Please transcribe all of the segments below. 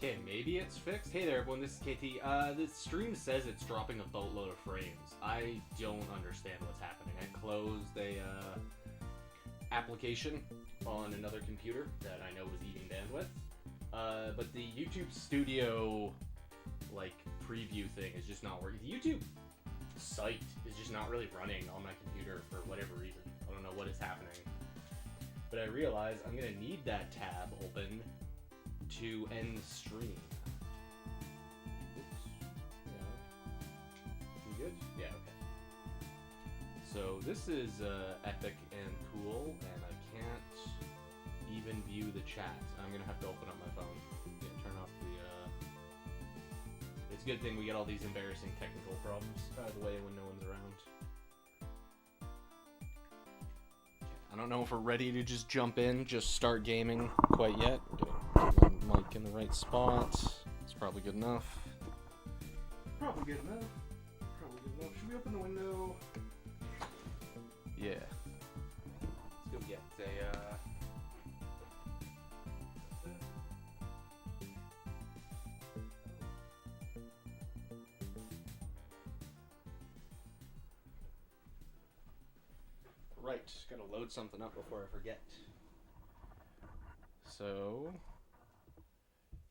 Okay, maybe it's fixed. Hey there, everyone. This is KT. The stream says it's dropping a boatload of frames. I don't understand what's happening. I closed a application on another computer that I know was eating bandwidth. But the YouTube Studio like preview thing is just not working. The YouTube site is just not really running on my computer for whatever reason. I don't know what is happening. But I realize I'm gonna need that tab open to end the stream. Oops. Yeah. You good? Yeah, okay. So this is epic and cool, and I can't even view the chat. I'm gonna have to open up my phone. Yeah, turn off the It's a good thing we get all these embarrassing technical problems out of the way when no one's around. I don't know if we're ready to just jump in, just start gaming quite yet. Get my mic in the right spot. It's probably good enough. Probably good enough. Probably good enough. Should we open the window? Yeah. Let's go get a, Right, gotta load something up before I forget. So,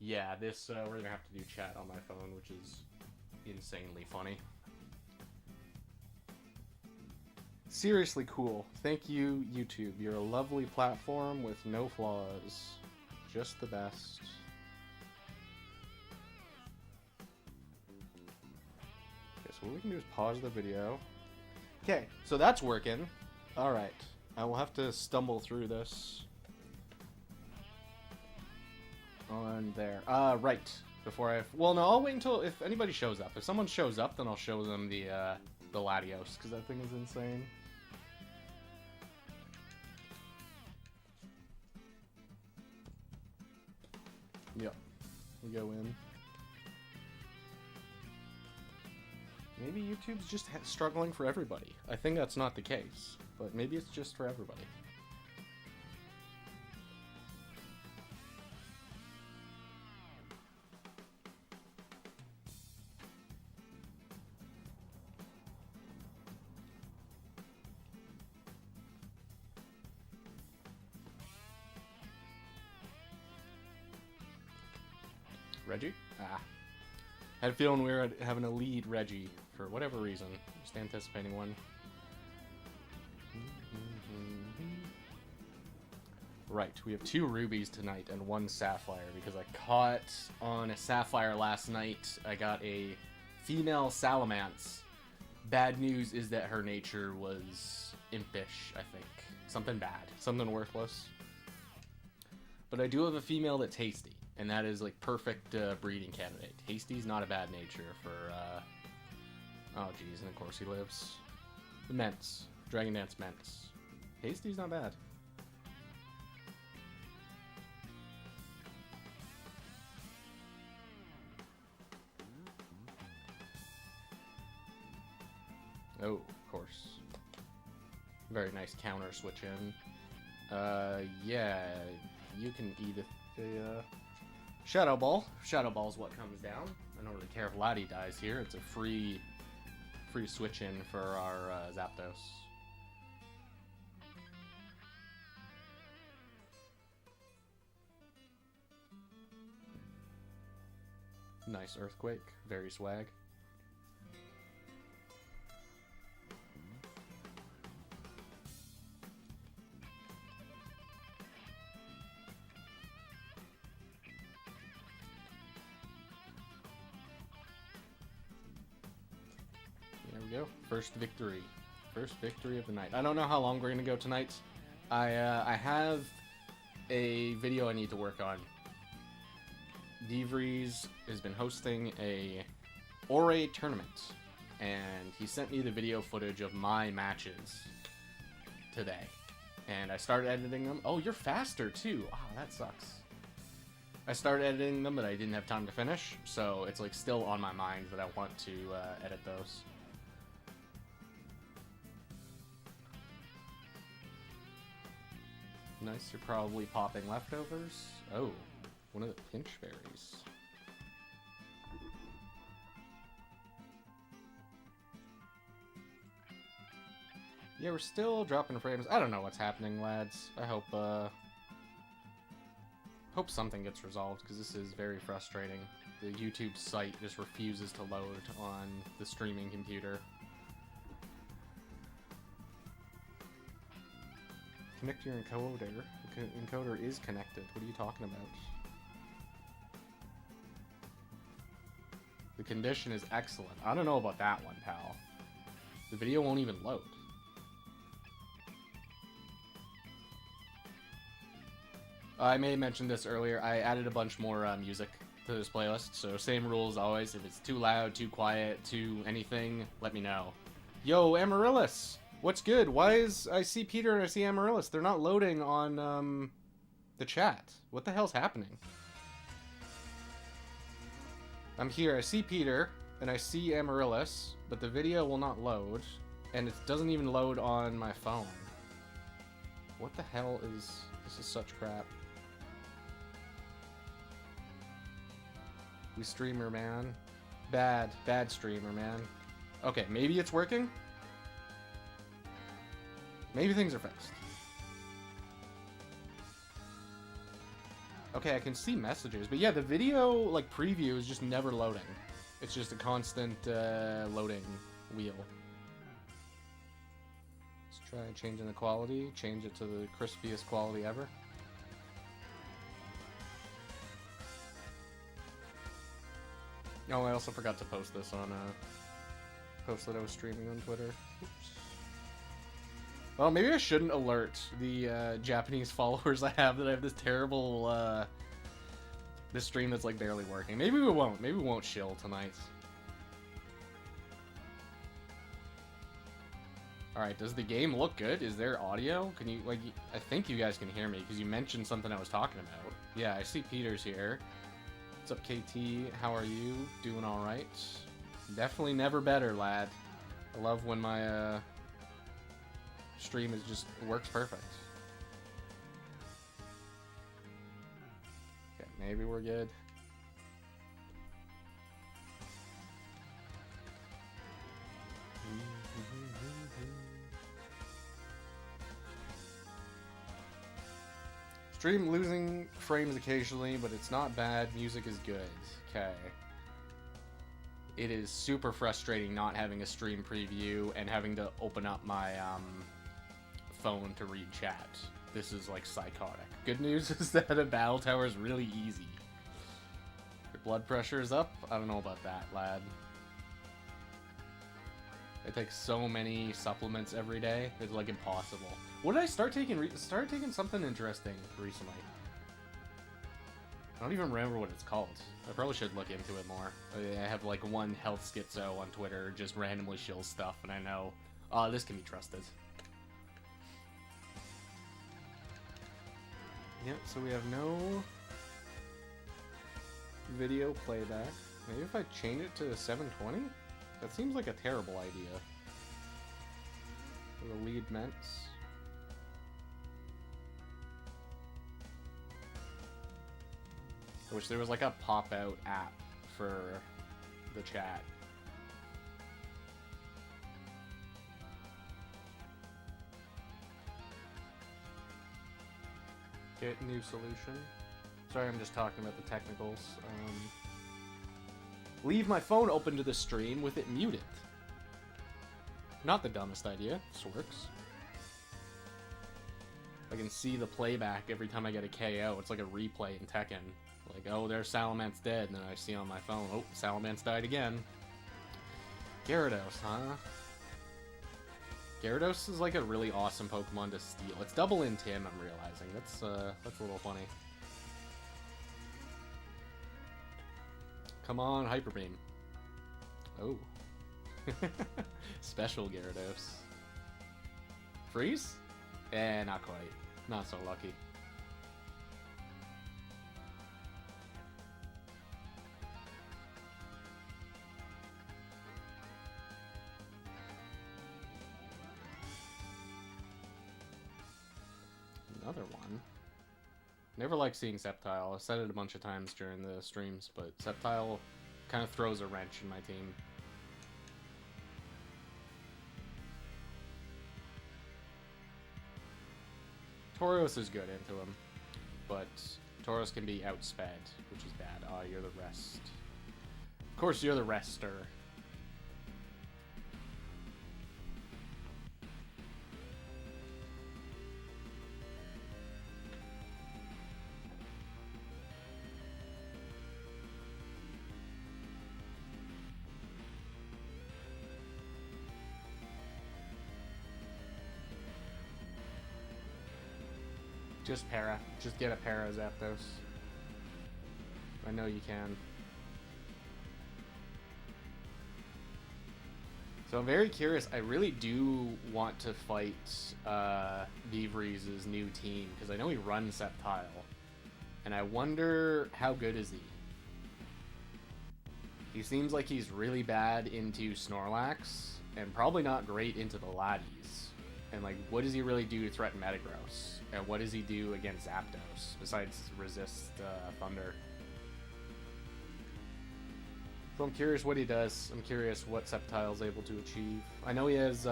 yeah, this, we're gonna have to do chat on my phone, which is insanely funny. Seriously cool. Thank you, YouTube. You're a lovely platform with no flaws. Just the best. Okay, so what we can do is pause the video. Okay, so that's working. Alright, I will have to stumble through this. On there. Right. Before I... Well, no, I'll wait until if anybody shows up. If someone shows up, then I'll show them the Latios, because that thing is insane. Yep. We go in. Maybe YouTube's just struggling for everybody. I think that's not the case, but maybe it's just for everybody. Reggie? Ah. Had a feeling we were having a lead Reggie for whatever reason. Just anticipating one. Right, we have 2 rubies tonight and 1 sapphire because I caught on a sapphire last night. I got a female salamence. Bad news is that her nature was impish, I think. Something bad. Something worthless. But I do have a female that's hasty. And that is, like, perfect breeding candidate. Hasty's not a bad nature for, oh, geez, and of course he lives. The Ments. Dragon Dance Ments. Hasty's not bad. Oh, of course. Very nice counter switch in. Yeah, you can eat a Shadow Ball. Shadow Ball is what comes down. I don't really care if Lottie dies here. It's a free switch in for our Zapdos. Nice Earthquake. Very swag. Go. First victory of the night. I don't know how long we're gonna go tonight. I have a video I need to work on. DeVries has been hosting a Ore tournament, and he sent me the video footage of my matches today, and I started editing them. Oh, you're faster too. Wow, that sucks. I started editing them, but I didn't have time to finish, so it's like still on my mind that I want to edit those. Nice, you're probably popping leftovers. Oh, one of the pinch berries. Yeah, we're still dropping frames. I don't know what's happening, lads. I hope something gets resolved, because this is very frustrating. The YouTube site just refuses to load on the streaming computer. Connect your encoder. The encoder is connected. What are you talking about? The condition is excellent. I don't know about that one, pal. The video won't even load. I may have mentioned this earlier. I added a bunch more music to this playlist, so same rules always. If it's too loud, too quiet, too anything, let me know. Yo, Amaryllis! What's good? Why is... I see Peter and I see Amaryllis. They're not loading on, the chat. What the hell's happening? I'm here. I see Peter, and I see Amaryllis, but the video will not load, and it doesn't even load on my phone. What the hell is... This is such crap. We streamer, man. Bad streamer, man. Okay, maybe it's working? Maybe things are fixed. Okay, I can see messages, but yeah, the video, like, preview is just never loading. It's just a constant, loading wheel. Let's try changing the quality. Change it to the crispiest quality ever. Oh, I also forgot to post this on, post that I was streaming on Twitter. Oops. Well, maybe I shouldn't alert the, Japanese followers I have that I have this terrible, this stream that's, like, barely working. Maybe we won't. Maybe we won't shill tonight. Alright, does the game look good? Is there audio? Can you, like, I think you guys can hear me, because you mentioned something I was talking about. Yeah, I see Peter's here. What's up, KT? How are you? Doing alright? Definitely never better, lad. I love when my, stream is just works perfect. Okay, maybe we're good. Stream losing frames occasionally, but it's not bad. Music is good. Okay. It is super frustrating not having a stream preview and having to open up my phone to read chat. This is like psychotic. Good news is that a battle tower is really easy. Your blood pressure is up? I don't know about that, lad. I take so many supplements every day. It's like impossible. What did I start taking? Started taking something interesting recently. I don't even remember what it's called. I probably should look into it more. I have like one health schizo on Twitter, just randomly shills stuff, and I know, this can be trusted. Yep, so we have no video playback. Maybe if I change it to 720? That seems like a terrible idea. For the lead ments. I wish there was like a pop-out app for the chat. Get new solution. Sorry, I'm just talking about the technicals. Leave my phone open to the stream with it muted. Not the dumbest idea. This works. I can see the playback every time I get a KO. It's like a replay in Tekken. Like, oh, there's Salamence dead, and then I see on my phone, oh, Salamence died again. Gyarados, huh? Gyarados is like a really awesome Pokemon to steal. It's double in Tim, I'm realizing. That's a little funny. Come on, Hyper Beam. Oh. Special Gyarados. Freeze? Eh, not quite. Not so lucky. Another one. Never like seeing Sceptile. I've said it a bunch of times during the streams, but Sceptile kind of throws a wrench in my team. Tauros is good into him, but Tauros can be outsped, which is bad. Oh, you're the rest. Of course, you're the rester. Just para. Just get a para, Zapdos. I know you can. So I'm very curious. I really do want to fight Vivree's new team, because I know he runs Sceptile. And I wonder, how good is he? He seems like he's really bad into Snorlax, and probably not great into the Latios. And like, what does he really do to threaten Metagross? And what does he do against Zapdos, besides resist Thunder? So I'm curious what he does. I'm curious what Sceptile's able to achieve. I know he has,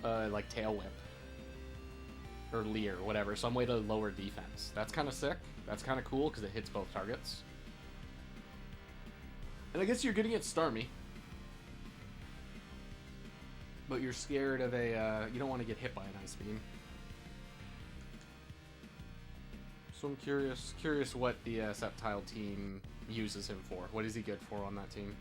like, Tail Whip. Or Leer, whatever. Some way to lower defense. That's kind of sick. That's kind of cool, because it hits both targets. And I guess you're getting it Starmie. But you're scared of a, you don't want to get hit by an Ice Beam. So I'm curious what the Sceptile team uses him for. What is he good for on that team?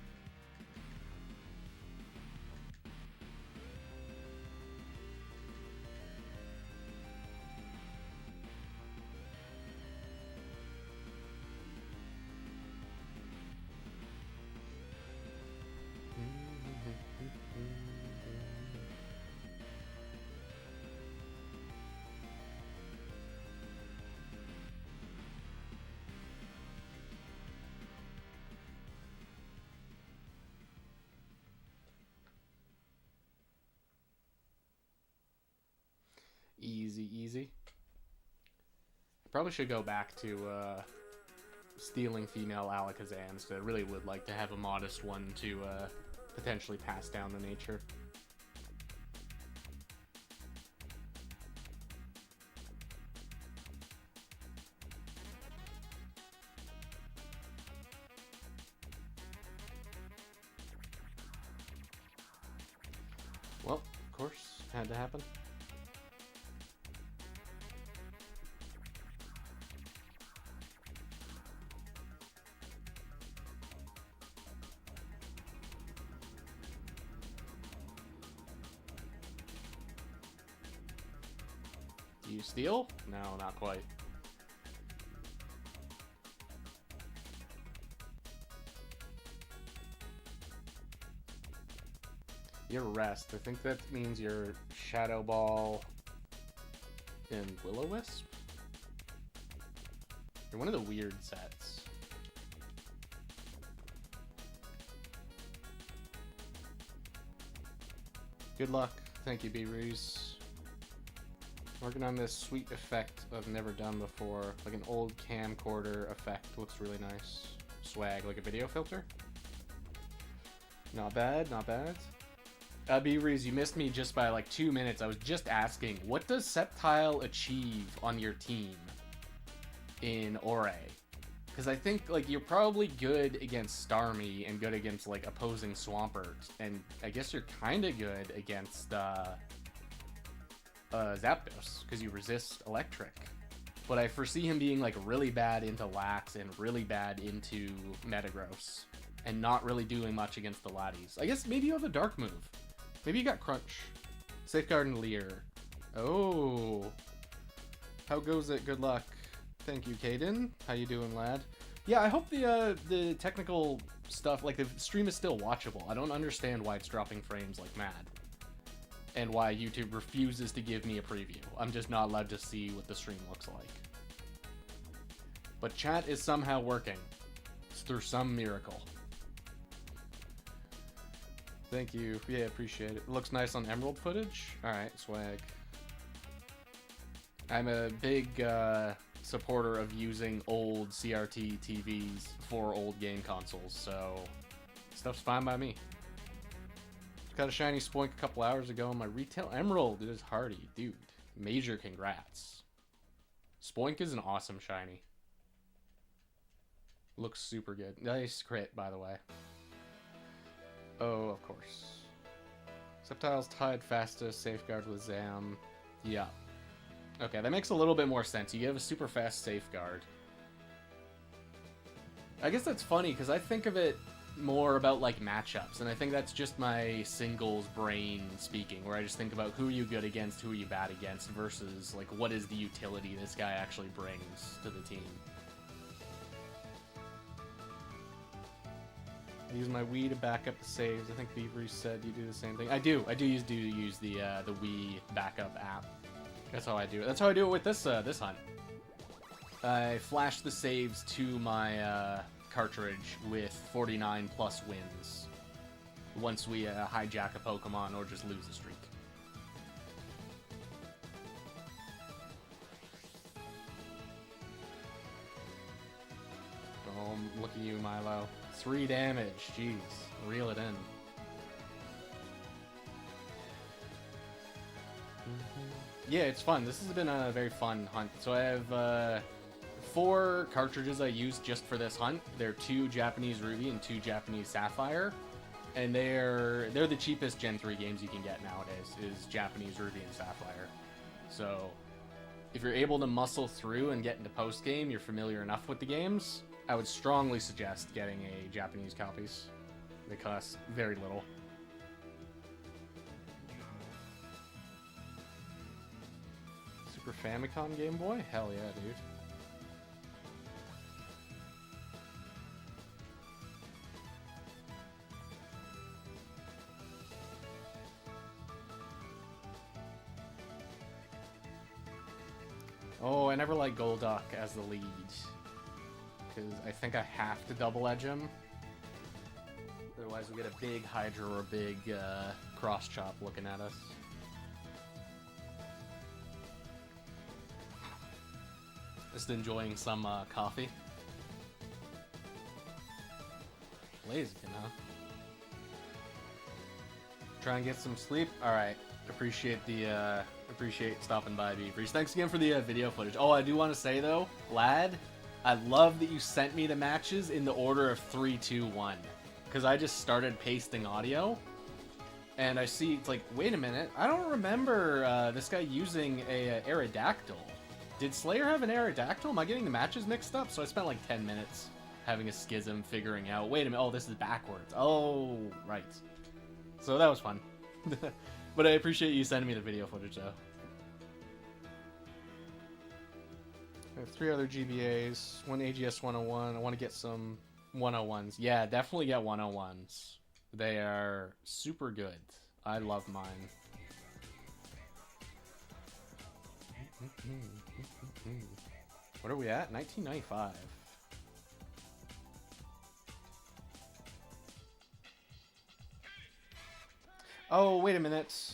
Easy. I probably should go back to stealing female Alakazams. I really would like to have a modest one to potentially pass down the nature. Well, of course, had to happen. Do you steal? No, not quite. Your rest. I think that means your Shadow Ball and Will-O-Wisp? You're one of the weird sets. Good luck. Thank you, B-Reese. Working on this sweet effect I've never done before. Like an old camcorder effect. Looks really nice. Swag, like a video filter. Not bad, not bad. B-Reese, you missed me just by like 2 minutes. I was just asking, what does Sceptile achieve on your team in Ore? Because I think like you're probably good against Starmie and good against like opposing Swampert. And I guess you're kind of good against Zapdos, because you resist electric. But I foresee him being like really bad into Lax and really bad into Metagross, and not really doing much against the Latios. I guess maybe you have a dark move. Maybe you got Crunch. Safeguard and Leer. Oh. How goes it? Good luck. Thank you, Caden. How you doing, lad? Yeah, I hope the technical stuff, like the stream is still watchable. I don't understand why it's dropping frames like mad. And why YouTube refuses to give me a preview. I'm just not allowed to see what the stream looks like. But chat is somehow working. It's through some miracle. Thank you. Yeah, appreciate it. It looks nice on Emerald footage. Alright, swag. I'm a big supporter of using old CRT TVs for old game consoles, so stuff's fine by me. Got a shiny Spoink a couple hours ago on my retail Emerald. It is hardy. Dude, Major congrats. Spoink is an awesome shiny. Looks super good. Nice crit, by the way. Oh, of course. Sceptile's tied fastest, safeguard with Zam. Yeah. Okay, that makes a little bit more sense. You have a super fast safeguard. I guess that's funny, because I think of it more about, like, matchups, and I think that's just my singles brain speaking, where I just think about who are you good against, who are you bad against, versus, like, what is the utility this guy actually brings to the team. I use my Wii to back up the saves. I think Beavery said you do the same thing. I do use the Wii backup app. That's how I do it. That's how I do it with this this hunt. I flash the saves to my cartridge with 49 plus wins once we hijack a Pokemon or just lose a streak. Boom. Look at you, Milo. 3 damage. Jeez. Reel it in. Yeah, it's fun. This has been a very fun hunt. So I have 4 cartridges I use just for this hunt. They're 2 Japanese Ruby and 2 Japanese Sapphire. And they're the cheapest Gen 3 games you can get nowadays, is Japanese Ruby and Sapphire. So if you're able to muscle through and get into post-game, you're familiar enough with the games, I would strongly suggest getting a Japanese copies. They cost very little. Super Famicom Game Boy? Hell yeah, dude. Oh, I never liked Golduck as the lead. Because I think I have to double edge him. Otherwise we get a big Hydra or a big cross chop looking at us. Just enjoying some coffee. Lazy, you know. Try and get some sleep. Alright. Appreciate stopping by, Beavers. Thanks again for the video footage. Oh, I do want to say though, lad, I love that you sent me the matches in the order of 3, 2, 1. Because I just started pasting audio, and I see, it's like, wait a minute, I don't remember this guy using a Aerodactyl. Did Slayer have an Aerodactyl? Am I getting the matches mixed up? So I spent like 10 minutes having a schism, figuring out, wait a minute, oh, this is backwards. Oh, right. So that was fun. But I appreciate you sending me the video footage, though. I have 3 other GBAs, 1 AGS 101. I want to get some 101s. Yeah, definitely get 101s. They are super good. I love mine. What are we at? 1995. Oh, wait a minute.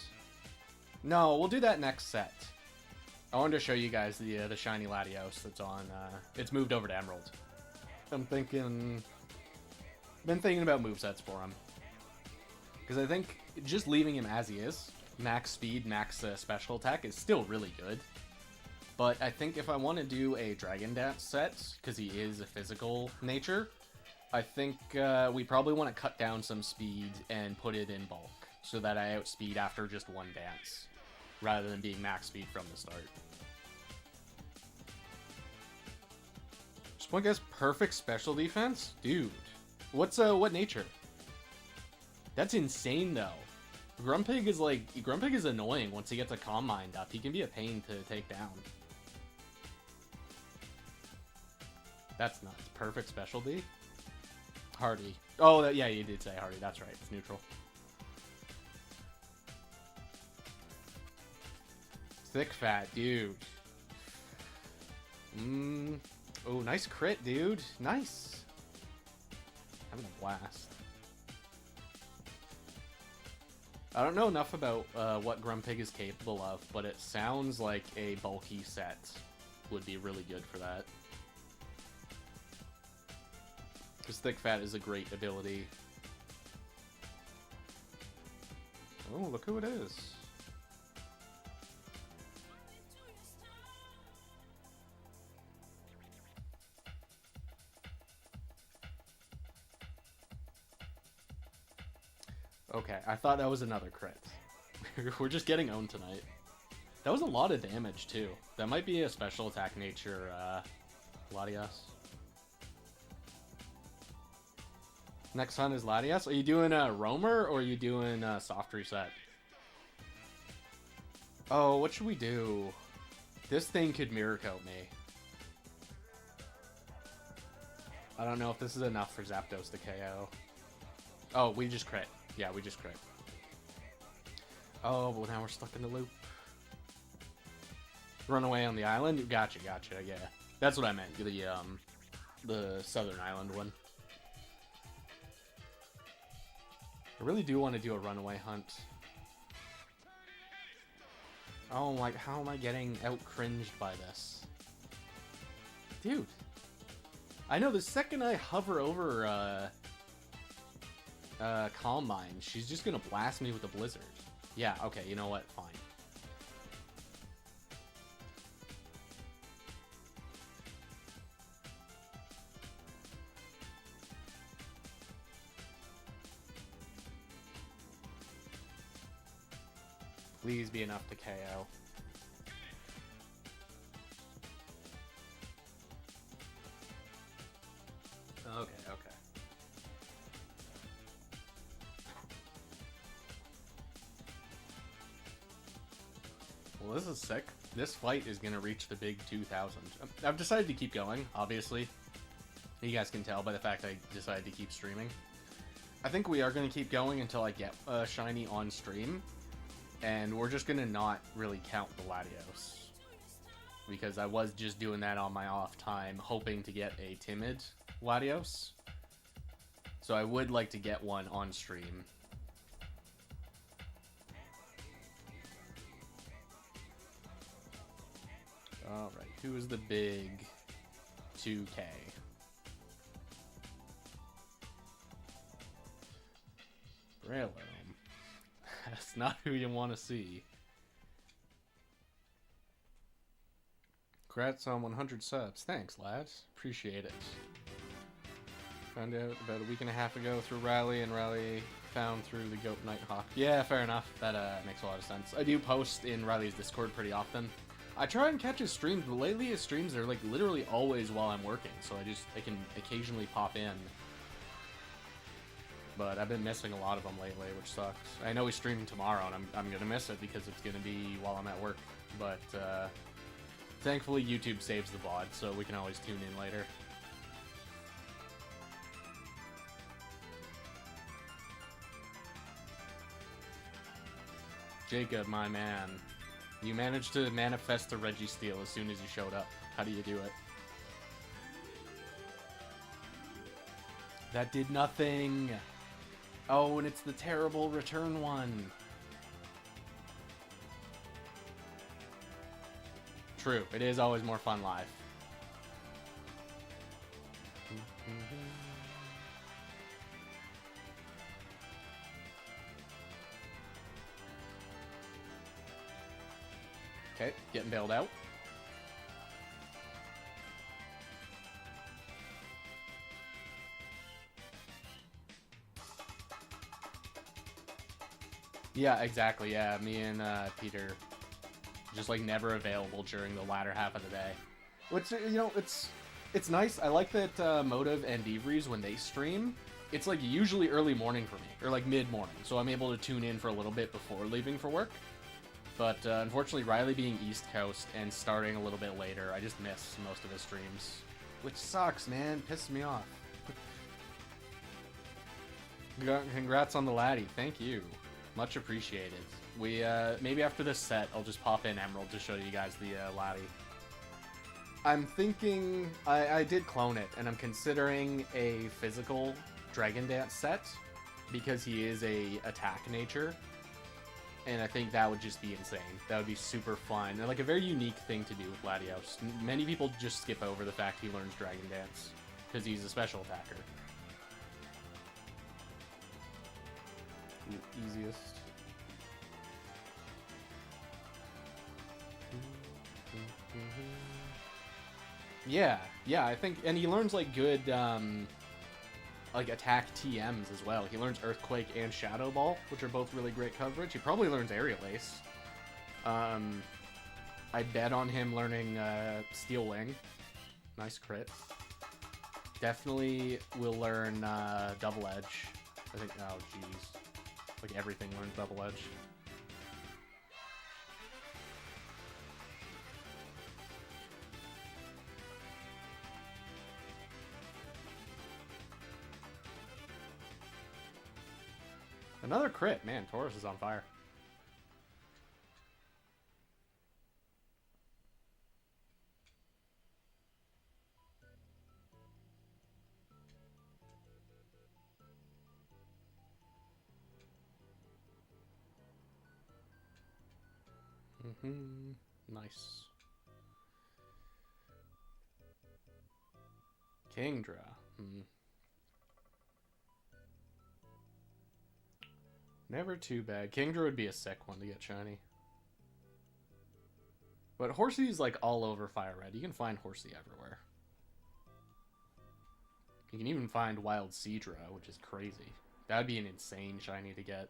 No, we'll do that next set. I wanted to show you guys the shiny Latios that's on. It's moved over to Emerald. Been thinking about movesets for him. Because I think just leaving him as he is, max speed, max special attack, is still really good. But I think if I want to do a Dragon Dance set, because he is a physical nature, I think we probably want to cut down some speed and put it in bulk, so that I outspeed after just 1 dance, rather than being max speed from the start. Spoink has perfect special defense? Dude. What nature? That's insane, though. Grumpig is annoying once he gets a Calm Mind up. He can be a pain to take down. That's nuts. Perfect specialty? Hardy. Oh, yeah, you did say Hardy. That's right. It's neutral. Thick Fat, dude. Oh, nice crit, dude. Nice. Having a blast. I don't know enough about what Grumpig is capable of, but it sounds like a bulky set would be really good for that. Because Thick Fat is a great ability. Oh, look who it is. Okay, I thought that was another crit. We're just getting owned tonight. That was a lot of damage, too. That might be a special attack nature, Latios. Next hunt is Latios. Are you doing a roamer or are you doing a soft reset? Oh, what should we do? This thing could mirror coat me. I don't know if this is enough for Zapdos to KO. Oh, we just crit. Yeah, we just crit. Oh, but now we're stuck in the loop. Run away on the island? Gotcha, gotcha, yeah. That's what I meant, the southern island one. I really do want to do a runaway hunt. Oh, like, how am I getting out-cringed by this? Dude. I know, the second I hover over, Calm Mind, she's just gonna blast me with a blizzard. Yeah, okay, you know what? Fine. Please be enough to KO. Okay, okay. Well, this is sick. This fight is gonna reach the big 2,000. I've decided to keep going, obviously. You guys can tell by the fact I decided to keep streaming. I think we are gonna keep going until I get a shiny on stream. And we're just gonna not really count the Latios. Because I was just doing that on my off time, hoping to get a Timid Latios. So I would like to get one on stream. Alright, who is the big 2K? Breloom. That's not who you want to see. Congrats on 100 subs. Thanks, lads. Appreciate it. Found out about a week and a half ago through Rally, and Rally found through the Goat Nighthawk. Yeah, fair enough. That makes a lot of sense. I do post in Riley's Discord pretty often. I try and catch his streams, but lately his streams are like literally always while I'm working, so I can occasionally pop in. But I've been missing a lot of them lately, which sucks. I know he's streaming tomorrow, and I'm gonna miss it because it's gonna be while I'm at work. But thankfully YouTube saves the VOD, so we can always tune in later. Jacob, my man. You managed to manifest a Registeel as soon as you showed up. How do you do it? That did nothing. Oh, and it's the terrible return one. True, it is always more fun live. Okay, getting bailed out. Yeah, exactly. Yeah, me and Peter just like never available during the latter half of the day. Which, you know, it's nice. I like that Motive and Devries, when they stream, it's like usually early morning for me, or like mid-morning, so I'm able to tune in for a little bit before leaving for work. But unfortunately, Riley being East Coast and starting a little bit later, I just miss most of his streams. Which sucks, man. Pisses me off. Congrats on the laddie. Thank you. Much appreciated. We, maybe after this set, I'll just pop in Emerald to show you guys the laddie. I'm thinking... I did clone it, and I'm considering a physical Dragon Dance set, because he is a attack nature. And I think that would just be insane. That would be super fun. And like a very unique thing to do with Latios. Many people just skip over the fact he learns Dragon Dance, because he's a special attacker. Easiest. Yeah, I think, and he learns like good, like attack TMs as well. He learns Earthquake and Shadow Ball, which are both really great coverage. He probably learns Aerial Ace. I bet on him learning Steel Wing. Nice crit. Definitely will learn Double Edge. I think, oh jeez. Like everything learns Double Edge. Another crit. Man, Tauros is on fire. Nice. Kingdra. Never too bad. Kingdra would be a sick one to get shiny. But Horsey's like all over Fire Red. You can find Horsey everywhere. You can even find Wild Seadra, which is crazy. That would be an insane shiny to get.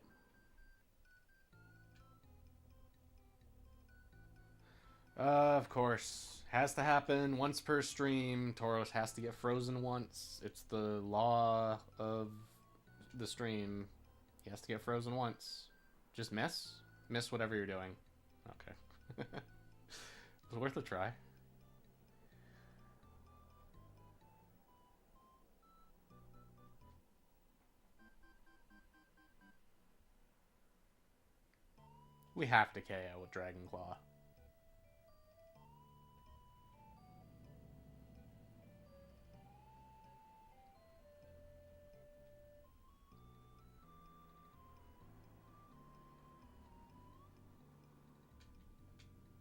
Of course. Has to happen once per stream. Tauros has to get frozen once. It's the law of the stream. He has to get frozen once. Just miss? Miss whatever you're doing. Okay. It's worth a try. We have to KO with Dragon Claw.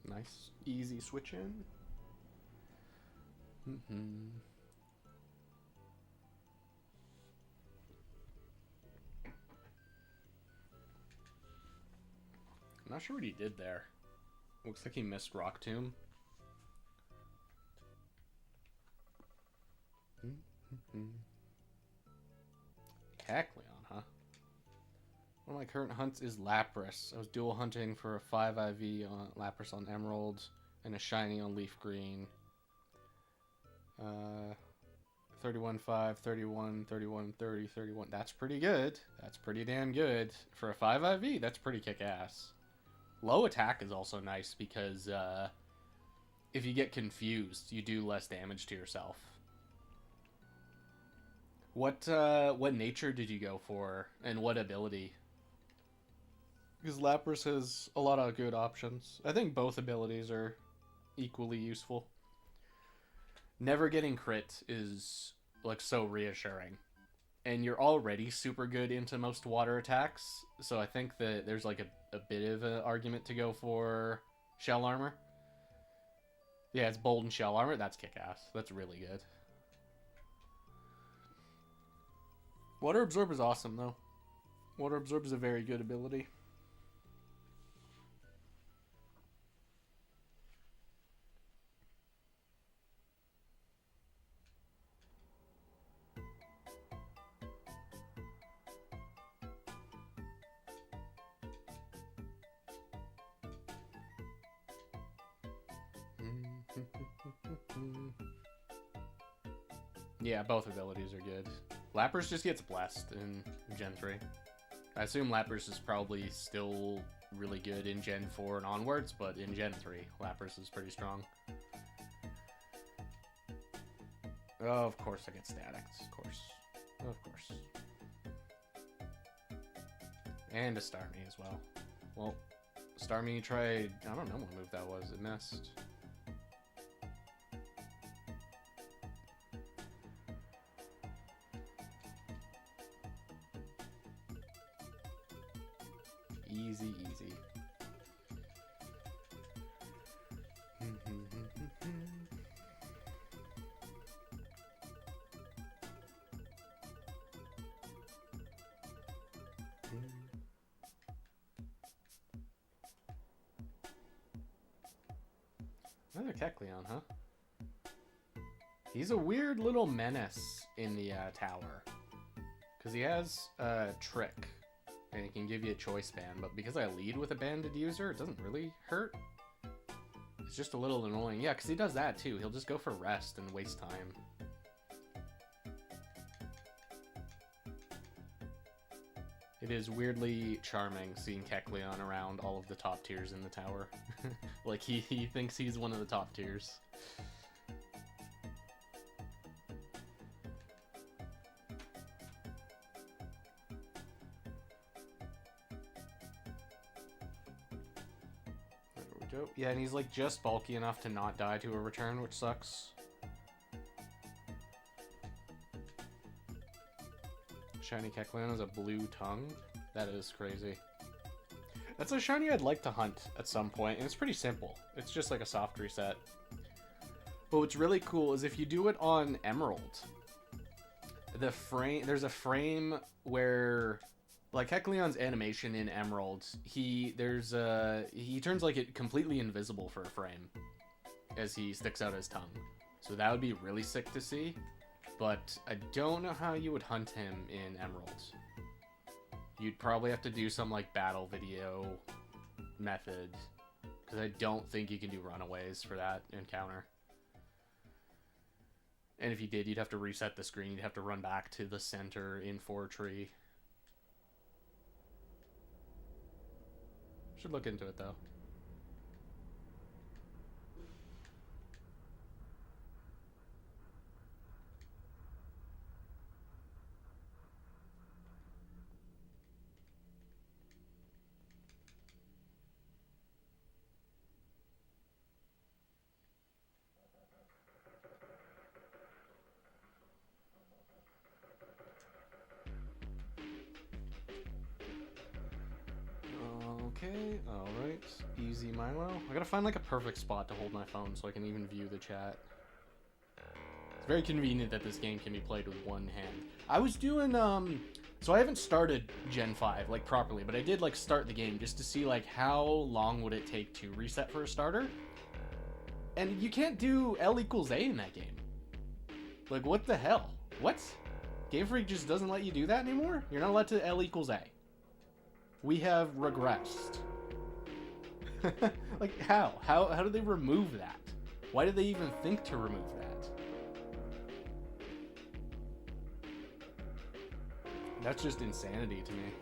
Nice, easy switch in. I'm not sure what he did there. Looks like he missed Rock Tomb. Cacleon, huh? One of my current hunts is Lapras. I was dual hunting for a 5 IV on Lapras on Emerald and a shiny on Leaf Green. 31-5, 31, 31, 30, 31. That's pretty good. That's pretty damn good. For a 5 IV, that's pretty kick-ass. Low attack is also nice because if you get confused, you do less damage to yourself. What nature did you go for, and what ability? Because Lapras has a lot of good options. I think both abilities are equally useful. Never getting crit is like so reassuring. And you're already super good into most water attacks, so I think that there's like a bit of an argument to go for Shell Armor. Yeah, it's Bold and Shell Armor. That's kick-ass. That's really good. Water Absorb is awesome, though. Water Absorb is a very good ability. Yeah, both abilities are good. Lapras just gets blessed in Gen 3. I assume Lapras is probably still really good in Gen 4 and onwards, but in Gen 3, Lapras is pretty strong. Oh, of course I get statics. Of course. Of course. And a Starmie as well. Well, Starmie tried... I don't know what move that was. It missed. Easy, easy. Another Kecleon, huh? He's a weird little menace in the tower. Because he has Trick, and he can give you a choice ban, but because I lead with a banded user, it doesn't really hurt. It's just a little annoying. Yeah, because he does that too. He'll just go for rest and waste time. It is weirdly charming seeing Kecleon around all of the top tiers in the tower. Like, he thinks he's one of the top tiers. There we go. Yeah, and he's like just bulky enough to not die to a return, which sucks. Shiny Kecleon has a blue tongue. That is crazy. That's a shiny I'd like to hunt at some point, and it's pretty simple. It's just like a soft reset. But what's really cool is if you do it on Emerald, there's a frame where, like Kecleon's animation in Emerald, he turns like it completely invisible for a frame as he sticks out his tongue. So that would be really sick to see. But I don't know how you would hunt him in Emerald. You'd probably have to do some like battle video method, because I don't think you can do runaways for that encounter. And if you did, you'd have to reset the screen. You'd have to run back to the center in Fortree. Should look into it though. Okay, alright. Easy Milo. I gotta find like a perfect spot to hold my phone so I can even view the chat. It's very convenient that this game can be played with one hand. I was doing, so I haven't started Gen 5, like, properly, but I did, like, start the game just to see, like, how long would it take to reset for a starter. And you can't do L equals A in that game. Like, what the hell? What? Game Freak just doesn't let you do that anymore? You're not allowed to L equals A. We have regressed. Like, how? How do they remove that? Why did they even think to remove that? That's just insanity to me.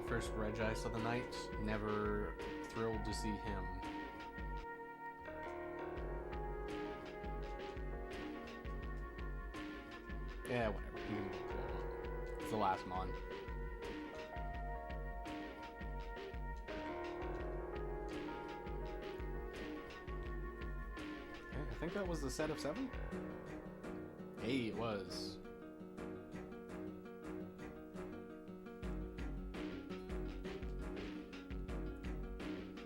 First Regice of the night. Never thrilled to see him. Yeah, whatever. It's the last mon. Okay, I think that was the set of 7. Hey, it was.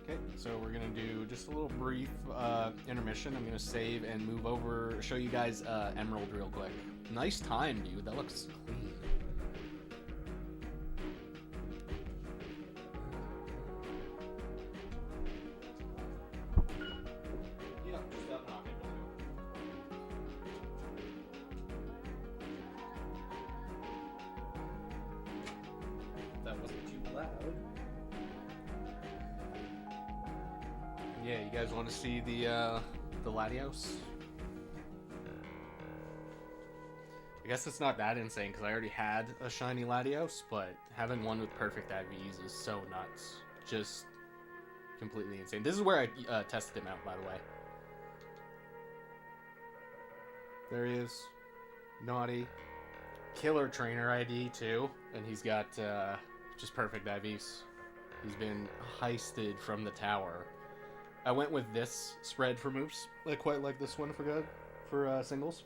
Okay, so we're gonna do just a little brief intermission. I'm gonna save and move over, show you guys Emerald real quick. Nice time, dude. That looks clean. Yeah, just that pocket. That wasn't too loud. Yeah, you guys want to see the Latios? I guess it's not that insane because I already had a shiny Latios, but having one with perfect IVs is so nuts. Just completely insane. This is where I tested him out, by the way. There he is. Naughty. Killer trainer ID, too. And he's got just perfect IVs. He's been heisted from the tower. I went with this spread for moves. I quite like this one for singles.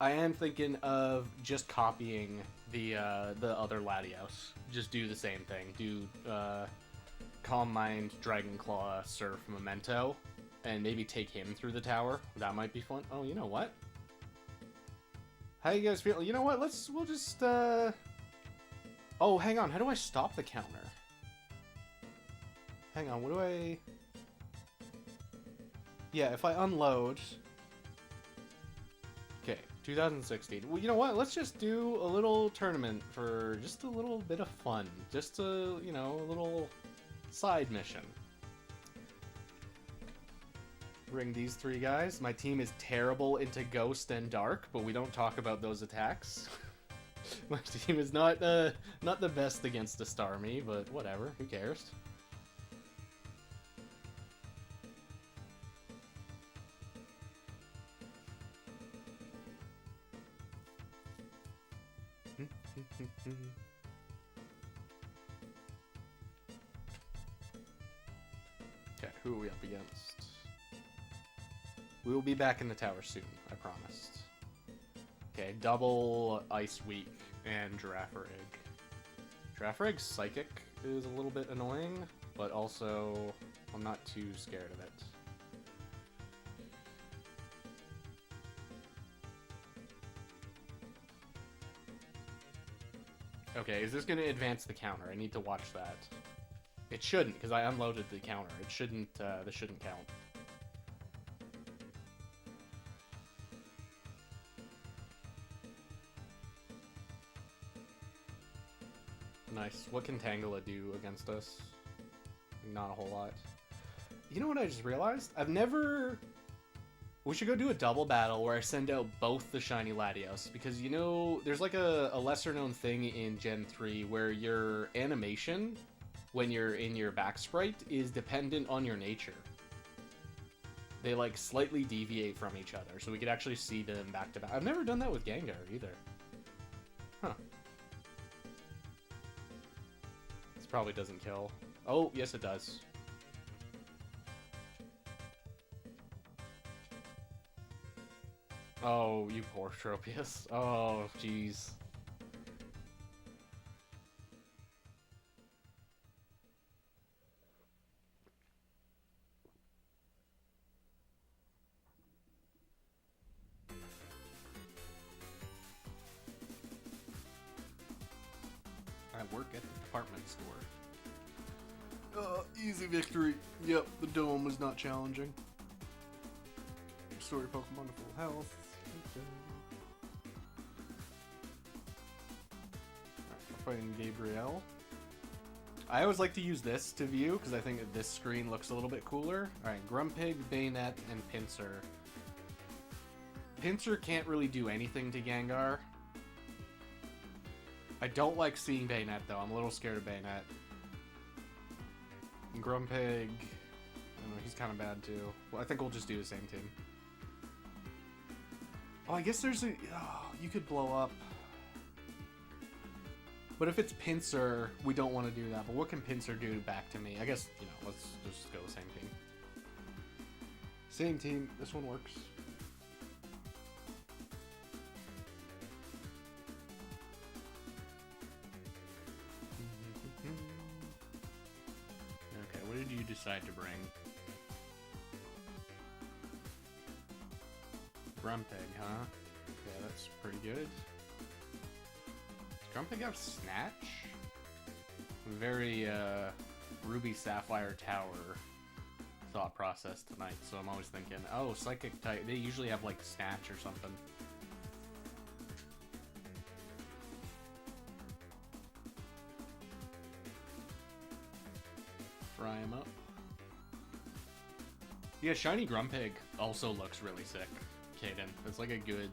I am thinking of just copying the other Latios. Just do the same thing. Do Calm Mind, Dragon Claw, Surf, Memento, and maybe take him through the tower. That might be fun. Oh, you know what? How you guys feel? You know what? We'll just Oh, hang on. How do I stop the counter? Hang on, what do I... Yeah, if I unload... Okay, 2016. Well, you know what? Let's just do a little tournament for just a little bit of fun. Just a, you know, a little side mission. Bring these three guys. My team is terrible into Ghost and Dark, but we don't talk about those attacks. My team is not the best against a Starmie, but whatever. Who cares? Okay, who are we up against? We will be back in the tower soon, I promised. Okay, double Ice Weak and Giraffar Egg. Giraffar Egg's Psychic is a little bit annoying, but also I'm not too scared of it. Okay, is this going to advance the counter? I need to watch that. It shouldn't, because I unloaded the counter. It shouldn't, this shouldn't count. Nice. What can Tangela do against us? Not a whole lot. You know what I just realized? I've never... We should go do a double battle where I send out both the shiny Latios, because, you know, there's like a lesser known thing in Gen 3 where your animation, when you're in your back sprite, is dependent on your nature. They, like, slightly deviate from each other, so we could actually see them back to back. I've never done that with Gengar, either. Huh. This probably doesn't kill. Oh, yes it does. Oh, you poor Tropius. Oh, jeez. I work at the department store. Easy victory. Yep, the dome was not challenging. Restore your Pokemon to full health. We're fighting Gabrielle. I always like to use this to view because I think that this screen looks a little bit cooler. Alright, Grumpig, Bayonet, and Pinsir. Pinsir can't really do anything to Gengar. I don't like seeing Bayonet though. I'm a little scared of Bayonet. And Grumpig, I don't know, he's kind of bad too. Well, I think we'll just do the same team. Oh, I guess there's a... Oh, you could blow up. But if it's Pinsir, we don't want to do that. But what can Pinsir do back to me? I guess, you know, let's just go same team. Same team. This one works. Okay, what did you decide to bring? Grumpig, huh? Yeah, that's pretty good. Does Grumpig have Snatch? Very, Ruby Sapphire Tower thought process tonight, so I'm always thinking, oh, Psychic type, they usually have, like, Snatch or something. Fry him up. Yeah, Shiny Grumpig also looks really sick. Caden. It's like a good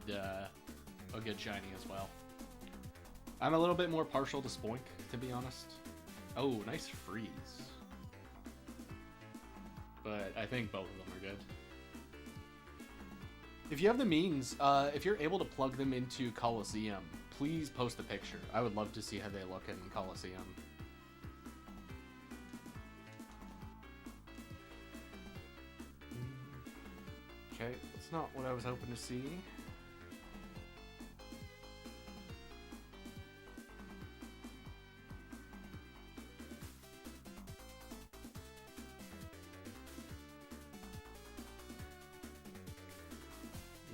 shiny as well. I'm a little bit more partial to Spoink, to be honest. Oh, nice freeze. But I think both of them are good. If you have the means, if you're able to plug them into Coliseum, please post a picture. I would love to see how they look in Coliseum. Okay, that's not what I was hoping to see.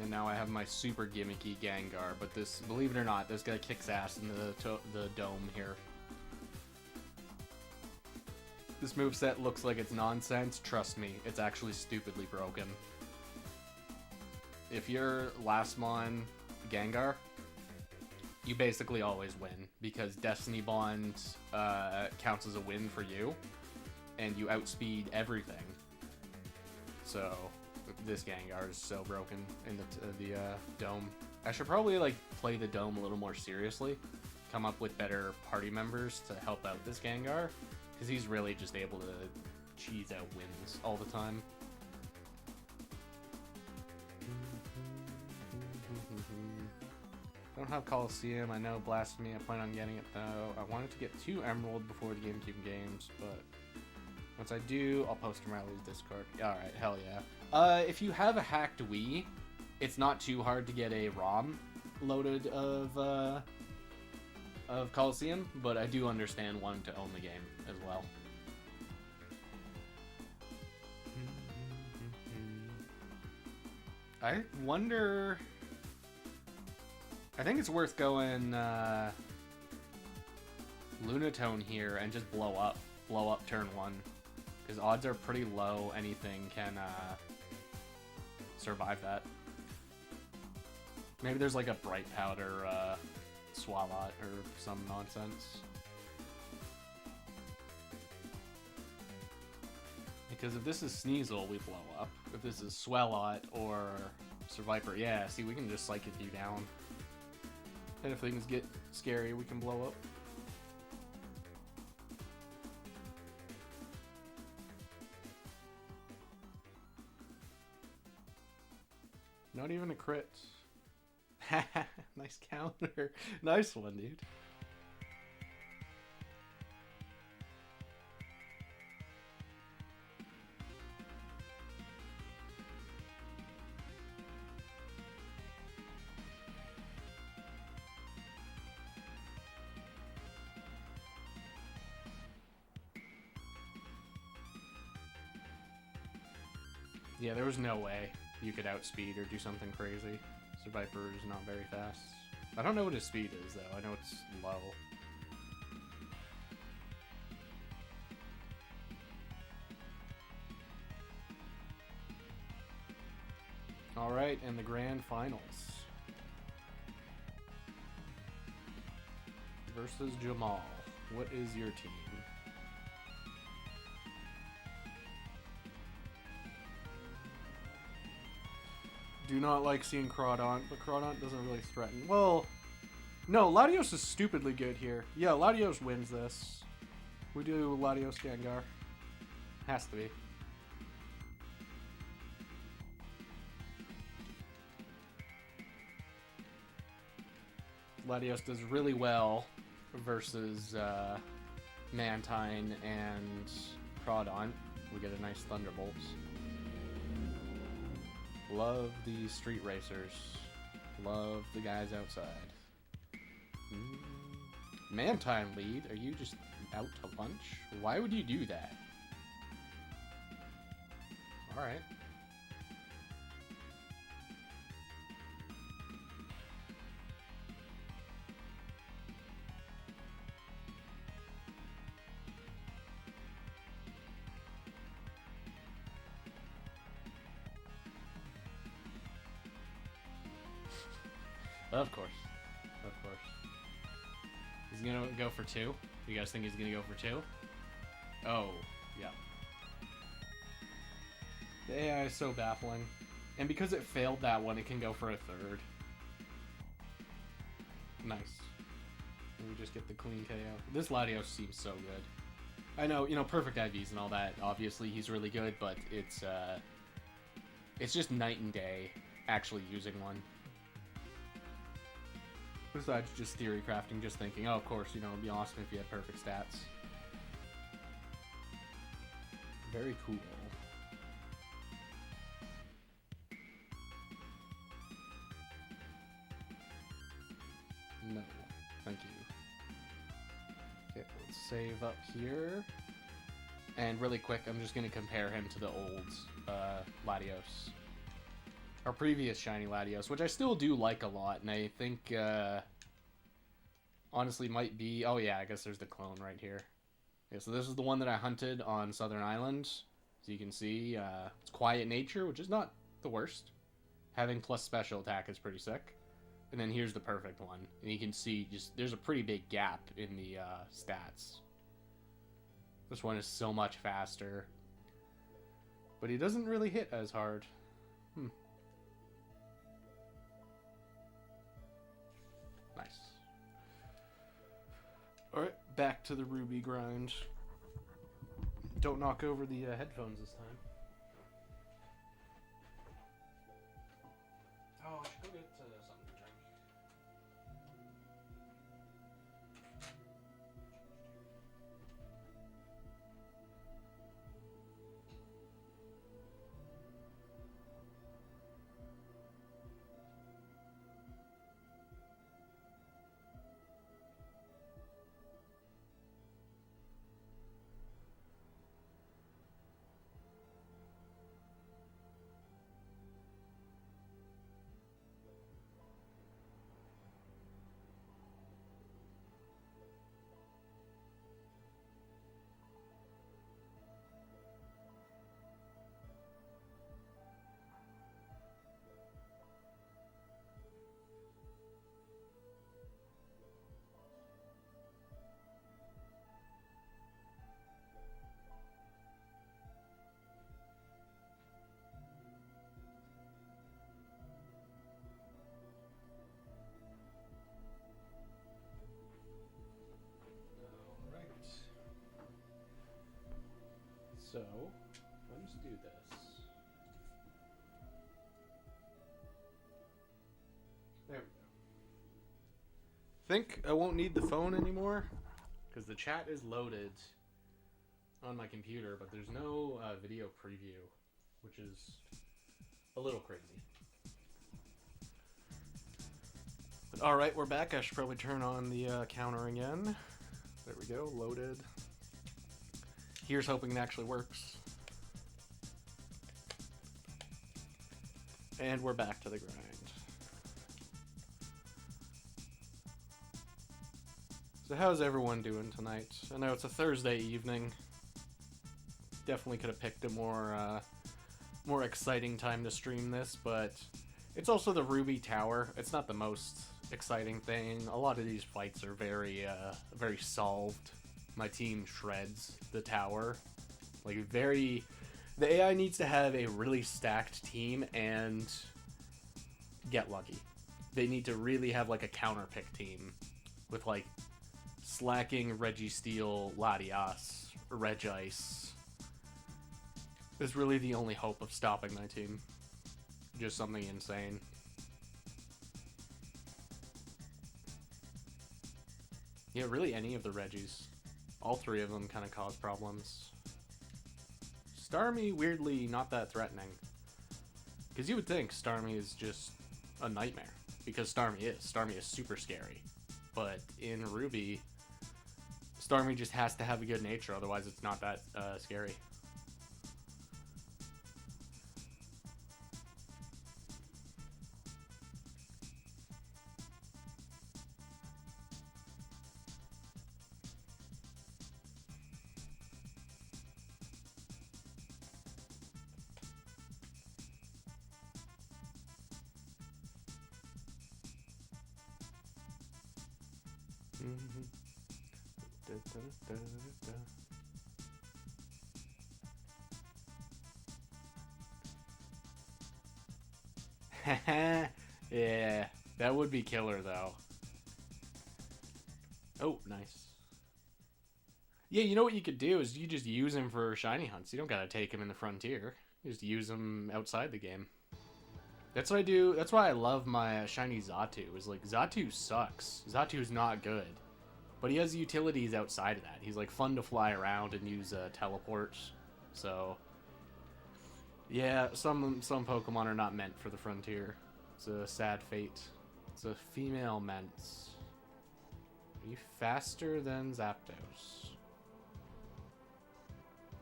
And now I have my super gimmicky Gengar, but this, believe it or not, this guy kicks ass in the dome here. This moveset looks like it's nonsense. Trust me, it's actually stupidly broken. If you're last mon Gengar, you basically always win, because Destiny Bond counts as a win for you, and you outspeed everything. So, this Gengar is so broken in the Dome. I should probably, like, play the Dome a little more seriously, come up with better party members to help out this Gengar, because he's really just able to cheese out wins all the time. I don't have Coliseum. I know Blasphemy. I plan on getting it though. I wanted to get 2 Emerald before the GameCube games, but once I do, I'll post them in Riley's Discord. Alright, hell yeah. If you have a hacked Wii, it's not too hard to get a ROM loaded of Coliseum, but I do understand wanting to own the game as well. I wonder... I think it's worth going Lunatone here and just blow up turn 1, because odds are pretty low anything can survive that. Maybe there's like a Bright Powder Swalot or some nonsense. Because if this is Sneasel, we blow up. If this is Swalot or Survivor, yeah, see, we can just psychic you down. And if things get scary, we can blow up. Not even a crit. Nice counter. Nice one, dude. Yeah, there was no way you could outspeed or do something crazy. Survivor is not very fast. I don't know what his speed is, though. I know it's low. Alright, and the grand finals. Versus Jamal. What is your team? Do not like seeing Crawdaunt, but Crawdaunt doesn't really threaten. Well, no, Latios is stupidly good here. Yeah, Latios wins this. We do Latios Gengar. Has to be. Latios does really well versus Mantine and Crawdaunt. We get a nice Thunderbolt. Love the street racers. Love the guys outside. Mantine lead? Are you just out to lunch? Why would you do that? Alright. Of course. Of course. He's gonna go for 2? You guys think he's gonna go for 2? Oh, yeah. The AI is so baffling. And because it failed that one, it can go for a 3rd. Nice. And we just get the clean KO. This Latios seems so good. I know, you know, perfect IVs and all that. Obviously, he's really good, but it's just night and day actually using one. Besides just theory crafting, just thinking, oh, of course, you know, it'd be awesome if you had perfect stats. Very cool. No, thank you. Okay, let's save up here. And really quick, I'm just going to compare him to the old Latios. Our previous shiny Latios, which I still do like a lot, and I think, honestly might be... Oh yeah, I guess there's the clone right here. Yeah, so this is the one that I hunted on Southern Island. So you can see it's quiet nature, which is not the worst. Having plus special attack is pretty sick. And then here's the perfect one. And you can see just there's a pretty big gap in the stats. This one is so much faster. But he doesn't really hit as hard. Nice. Alright, back to the Ruby grind. Don't knock over the headphones this time. Oh, I should go get something to drink. So, let's do this. There we go. Think I won't need the phone anymore because the chat is loaded on my computer, but there's no video preview, which is a little crazy. But all right, we're back. I should probably turn on the counter again. There we go, loaded. Here's hoping it actually works. And we're back to the grind. So how's everyone doing tonight? I know it's a Thursday evening. Definitely could have picked a more exciting time to stream this, but it's also the Ruby Tower. It's not the most exciting thing. A lot of these fights are very solved. My team shreds the tower. The AI needs to have a really stacked team and get lucky. They need to really have like a counter pick team with like slacking Registeel, Latios, Regice. Is really the only hope of stopping my team. Just something insane. Yeah, really any of the Regis. All three of them kind of cause problems. Starmie, weirdly, not that threatening. Because you would think Starmie is just a nightmare. Because Starmie is. Starmie is super scary. But in Ruby, Starmie just has to have a good nature, otherwise it's not that scary. Yeah, that would be killer though. Oh, nice. Yeah, you know what you could do is you just use him for shiny hunts. You don't gotta take him in the frontier. You just use him outside the game. That's what I do. That's why I love my shiny Xatu. Is like Xatu sucks. Xatu's not good, but he has utilities outside of that. He's like fun to fly around and use teleports. So yeah, some Pokemon are not meant for the frontier. It's a sad fate. It's a female Mence. Are you faster than Zapdos?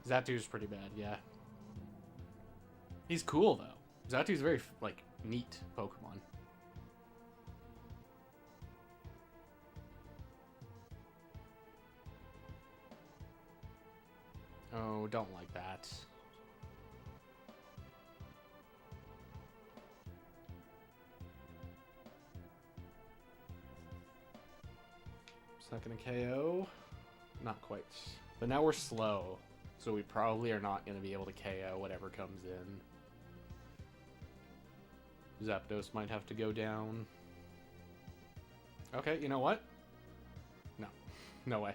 Xatu's pretty bad, yeah. He's cool though. Xatu's very like neat Pokemon. No, don't like that. It's not going to KO. Not quite. But now we're slow, so we probably are not going to be able to KO whatever comes in. Zapdos might have to go down. Okay, you know what? No. No way.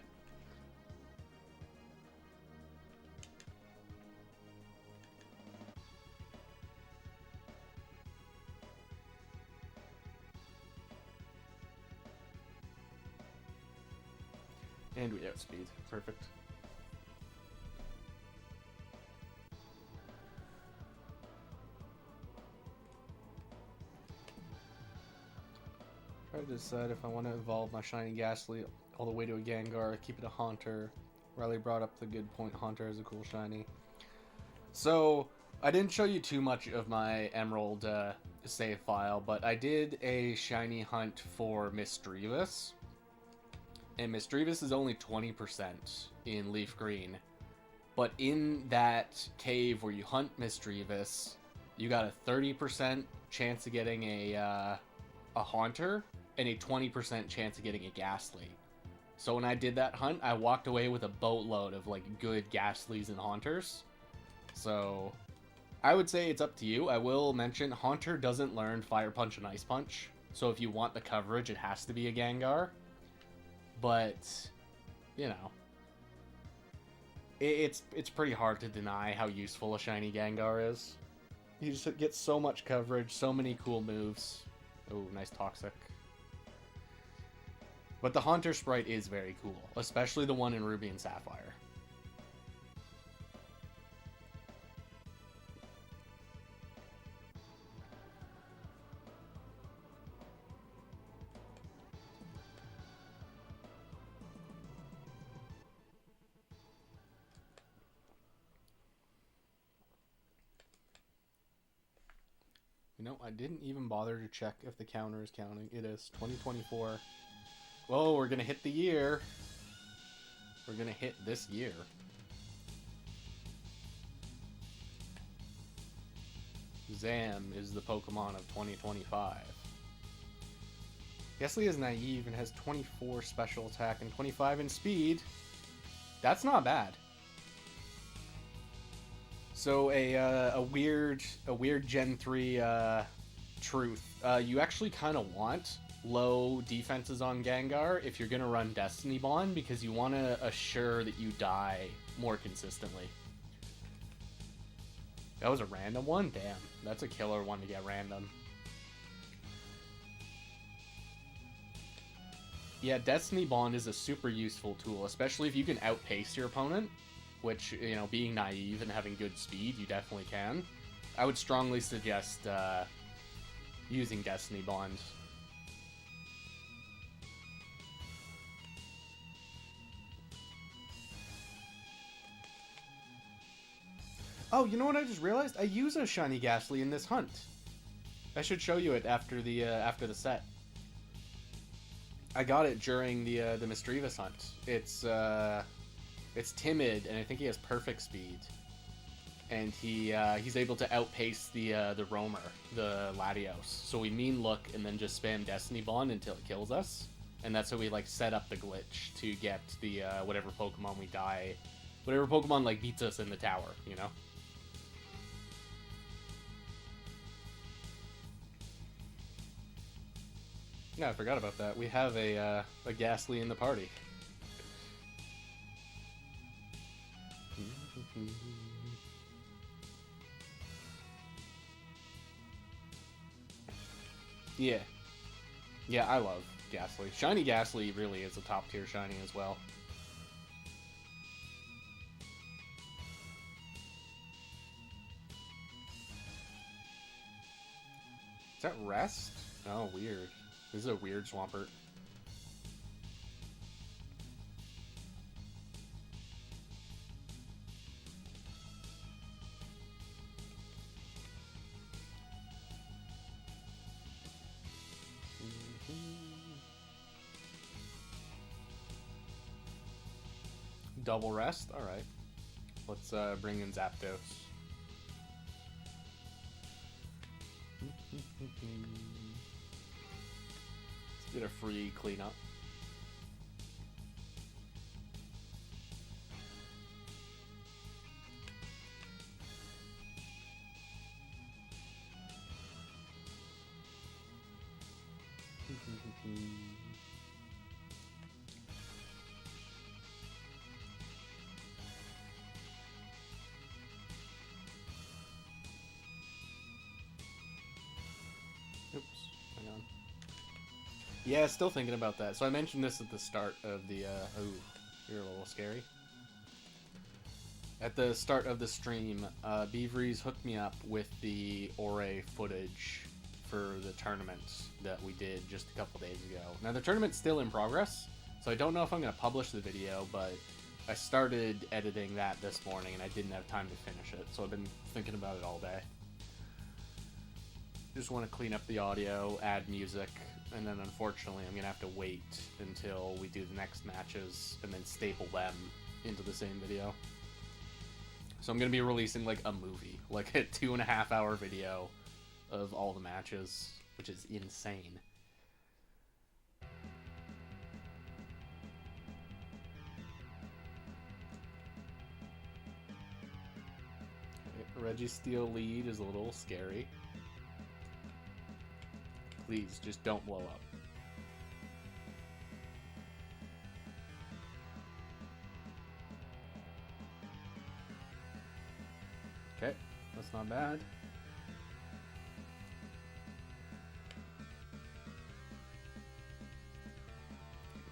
And we outspeed. Perfect. Try to decide if I want to evolve my Shiny Ghastly all the way to a Gengar, keep it a Haunter. Riley brought up the good point, Haunter is a cool Shiny. So, I didn't show you too much of my Emerald save file, but I did a Shiny hunt for Misdreavus. And Misdreavus is only 20% in Leaf Green. But in that cave where you hunt Misdreavus, you got a 30% chance of getting a Haunter and a 20% chance of getting a Ghastly. So when I did that hunt, I walked away with a boatload of like good Ghastlies and Haunters. So I would say it's up to you. I will mention Haunter doesn't learn Fire Punch and Ice Punch. So if you want the coverage, it has to be a Gengar. But, you know, it's pretty hard to deny how useful a Shiny Gengar is. You just get so much coverage, so many cool moves. Oh, nice Toxic. But the Haunter sprite is very cool, especially the one in Ruby and Sapphire. You know, I didn't even bother to check if the counter is counting. It is 2024. Whoa, we're gonna hit the year. We're gonna hit this year. Zam is the Pokemon of 2025. Ghastly is naive and has 24 special attack and 25 in speed. That's not bad. So a weird Gen 3 truth. You actually kind of want low defenses on Gengar if you're gonna run Destiny Bond, because you want to assure that you die more consistently. That was a random one? Damn, that's a killer one to get random. Yeah, Destiny Bond is a super useful tool, especially if you can outpace your opponent, which, you know, being naive and having good speed, you definitely can. I would strongly suggest using Destiny Bond. Oh, you know what I just realized? I use a Shiny Ghastly in this hunt. I should show you it after the set. I got it during the Misdreavus hunt. It's Timid, and I think he has perfect speed. And he's able to outpace the roamer, the Latios. So we mean look and then just spam Destiny Bond until it kills us. And that's how we like set up the glitch to get the whatever Pokemon we die, whatever Pokemon like beats us in the tower, you know? Yeah, I forgot about that. We have a Ghastly in the party. Yeah. Yeah, I love Ghastly. Shiny Ghastly really is a top tier shiny as well. Is that Rest? Oh, weird. This is a weird Swampert. Double Rest? Alright. Let's bring in Zapdos. Let's get a free cleanup. Oops, hang on. Yeah, still thinking about that. So I mentioned this at the start of the, ooh, you're a little scary. At the start of the stream, Beavery's hooked me up with the Ore footage for the tournament that we did just a couple days ago. Now, the tournament's still in progress, so I don't know if I'm going to publish the video, but I started editing that this morning, and I didn't have time to finish it, so I've been thinking about it all day. Just want to clean up the audio, add music, and then unfortunately I'm going to have to wait until we do the next matches and then staple them into the same video. So I'm going to be releasing like a movie, like a 2.5 hour video of all the matches, which is insane. Okay, Registeel lead is a little scary. Please, just don't blow up. Okay, that's not bad.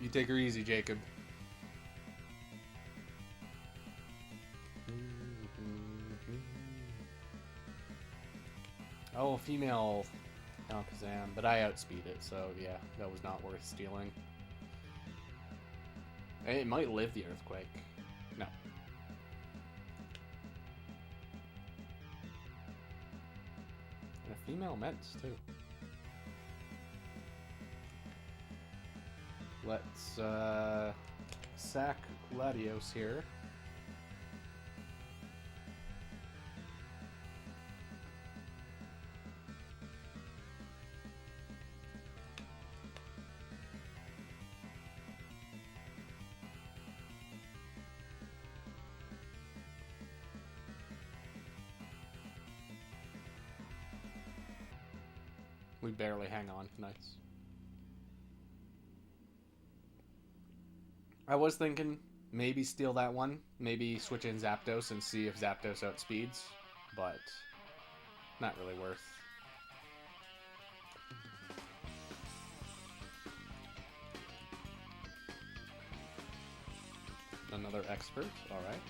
You take her easy, Jacob. Oh, female Alakazam, but I outspeed it, so yeah, that was not worth stealing. It might live the earthquake. No. And a female Ments, too. Let's sack Latios here. We barely hang on. Nice. I was thinking maybe steal that one. Maybe switch in Zapdos and see if Zapdos outspeeds. But not really worth. Another expert. Alright.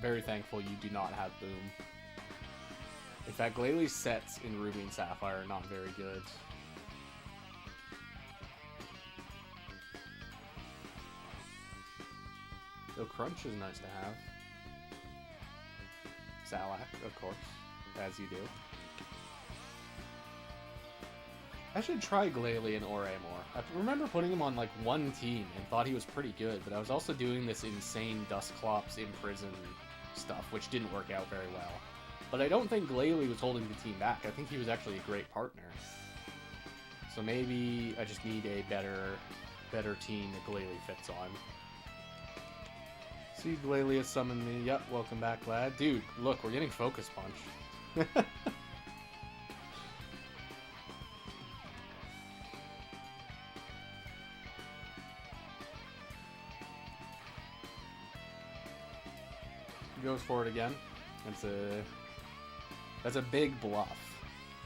Very thankful you do not have Boom. In fact, Glalie sets in Ruby and Sapphire are not very good. Though Crunch is nice to have. Salak, of course, as you do. I should try Glalie and Ore more. I remember putting him on like one team and thought he was pretty good, but I was also doing this insane Dusclops Imprison stuff, which didn't work out very well. But I don't think Glalie was holding the team back. I think he was actually a great partner. So maybe I just need a better team that Glalie fits on. See, Glalie has summoned me. Yep, welcome back, lad. Dude, look, we're getting Focus Punch. Goes for it again. That's a big bluff.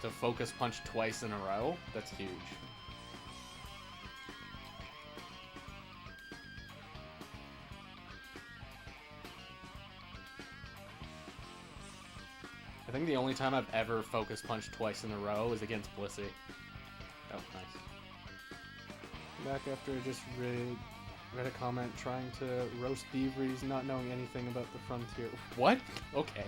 To Focus Punch twice in a row, that's huge. I think the only time I've ever Focus Punched twice in a row is against Blissey. Oh, nice. Back after I just rigged. Read a comment trying to roast Beaveries, not knowing anything about the frontier. What? Okay.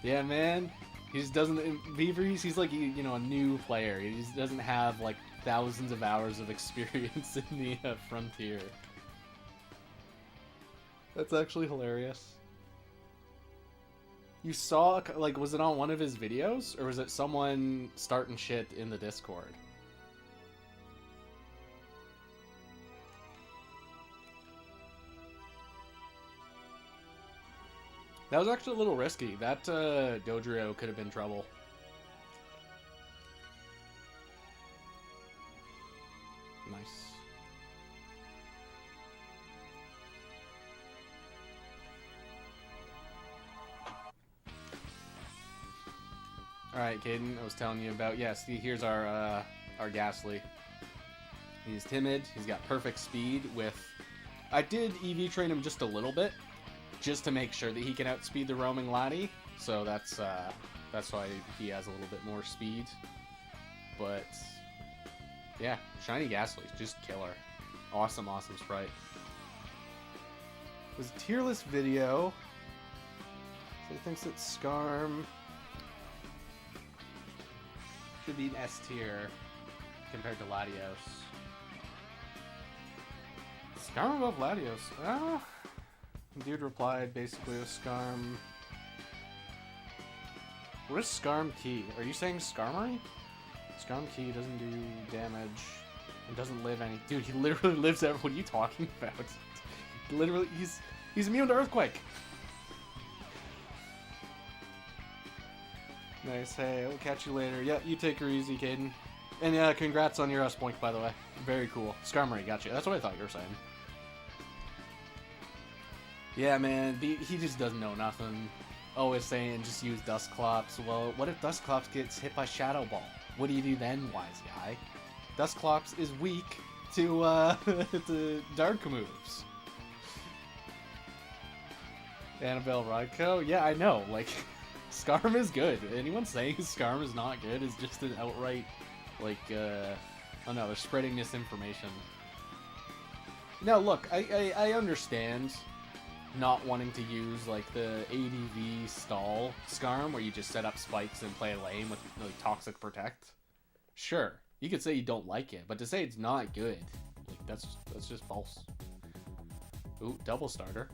Yeah, man. He just doesn't... Beaveries, he's like, you know, a new player. He just doesn't have, like, thousands of hours of experience in the frontier. That's actually hilarious. You saw, like, was it on one of his videos? Or was it someone starting shit in the Discord? That was actually a little risky. That Dodrio could have been trouble. Nice. Alright, Caden, I was telling you about... Yeah, see, here's our Ghastly. He's timid. He's got perfect speed with... I did EV train him just a little bit, just to make sure that he can outspeed the roaming Lati. So that's why he has a little bit more speed. But yeah, Shiny Ghastly's just killer. Awesome, awesome sprite. It was a tier list video. So he thinks it's Skarm should be an S tier compared to Latios. Skarm above Latios. Ah. Dude replied basically with Skarm. What is Skarm Key? Are you saying Skarmory? Skarm Key doesn't do damage and doesn't live any. Dude, he literally lives out. What are you talking about? Literally, he's immune to Earthquake. Nice. Hey, I'll catch you later. Yeah, you take her easy, Caden. And yeah, congrats on your S-Point, by the way. Very cool. Skarmory, gotcha. That's what I thought you were saying. Yeah, man, he just doesn't know nothing. Always saying just use Dusclops. Well, what if Dusclops gets hit by Shadow Ball? What do you do then, wise guy? Dusclops is weak to to dark moves. Annabelle Raikou? Yeah, I know. Like, Skarm is good. Anyone saying Skarm is not good is just an outright, like, oh no, they're spreading misinformation. Now, look, I understand not wanting to use, like, the ADV stall Skarm, where you just set up spikes and play a lane with, like, Toxic Protect. Sure, you could say you don't like it, but to say it's not good, like, that's just false. Ooh, double starter.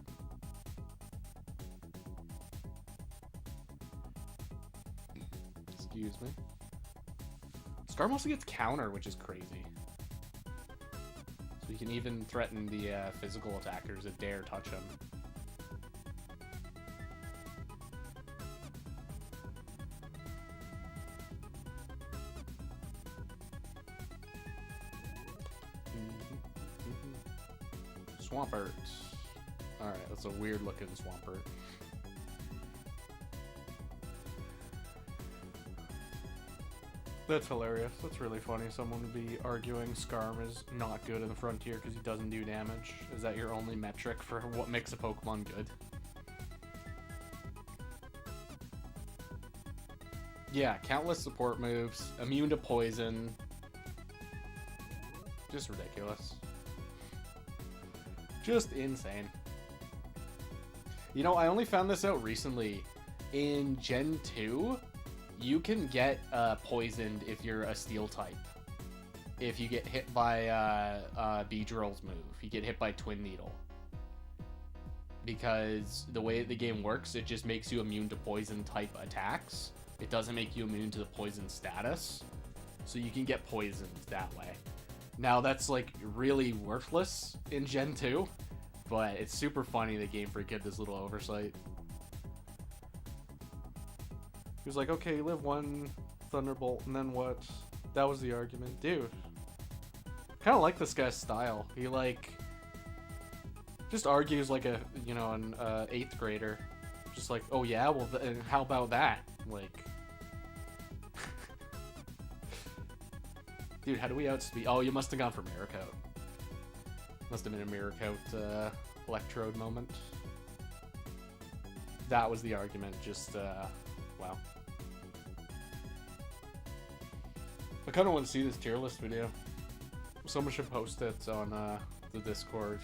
Excuse me. Skarm also gets counter, which is crazy. So you can even threaten the physical attackers that dare touch him. Swampert. Alright, that's a weird looking Swampert. That's hilarious. That's really funny. Someone would be arguing Skarm is not good in the Frontier because he doesn't do damage. Is that your only metric for what makes a Pokemon good? Yeah, countless support moves, immune to poison. Just ridiculous. Just insane. You know, I only found this out recently. In Gen 2, you can get poisoned if you're a steel type. If you get hit by Beedrill's move. You get hit by Twin Needle. Because the way the game works, it just makes you immune to poison type attacks. It doesn't make you immune to the poison status. So you can get poisoned that way. Now that's like really worthless in Gen 2. But it's super funny that Game Freak had this little oversight. He was like, okay, you live one Thunderbolt, and then what? That was the argument. Dude. Kind of like this guy's style. He, like, just argues like a, you know, an 8th grader. Just like, oh yeah, well, how about that? Like... Dude, how do we outspeed? Oh, you must have gone for Mirror Coat. Must have been a Mirror Coat Electrode moment. That was the argument, just, wow. I kind of want to see this tier list video. Someone should post it on the Discord.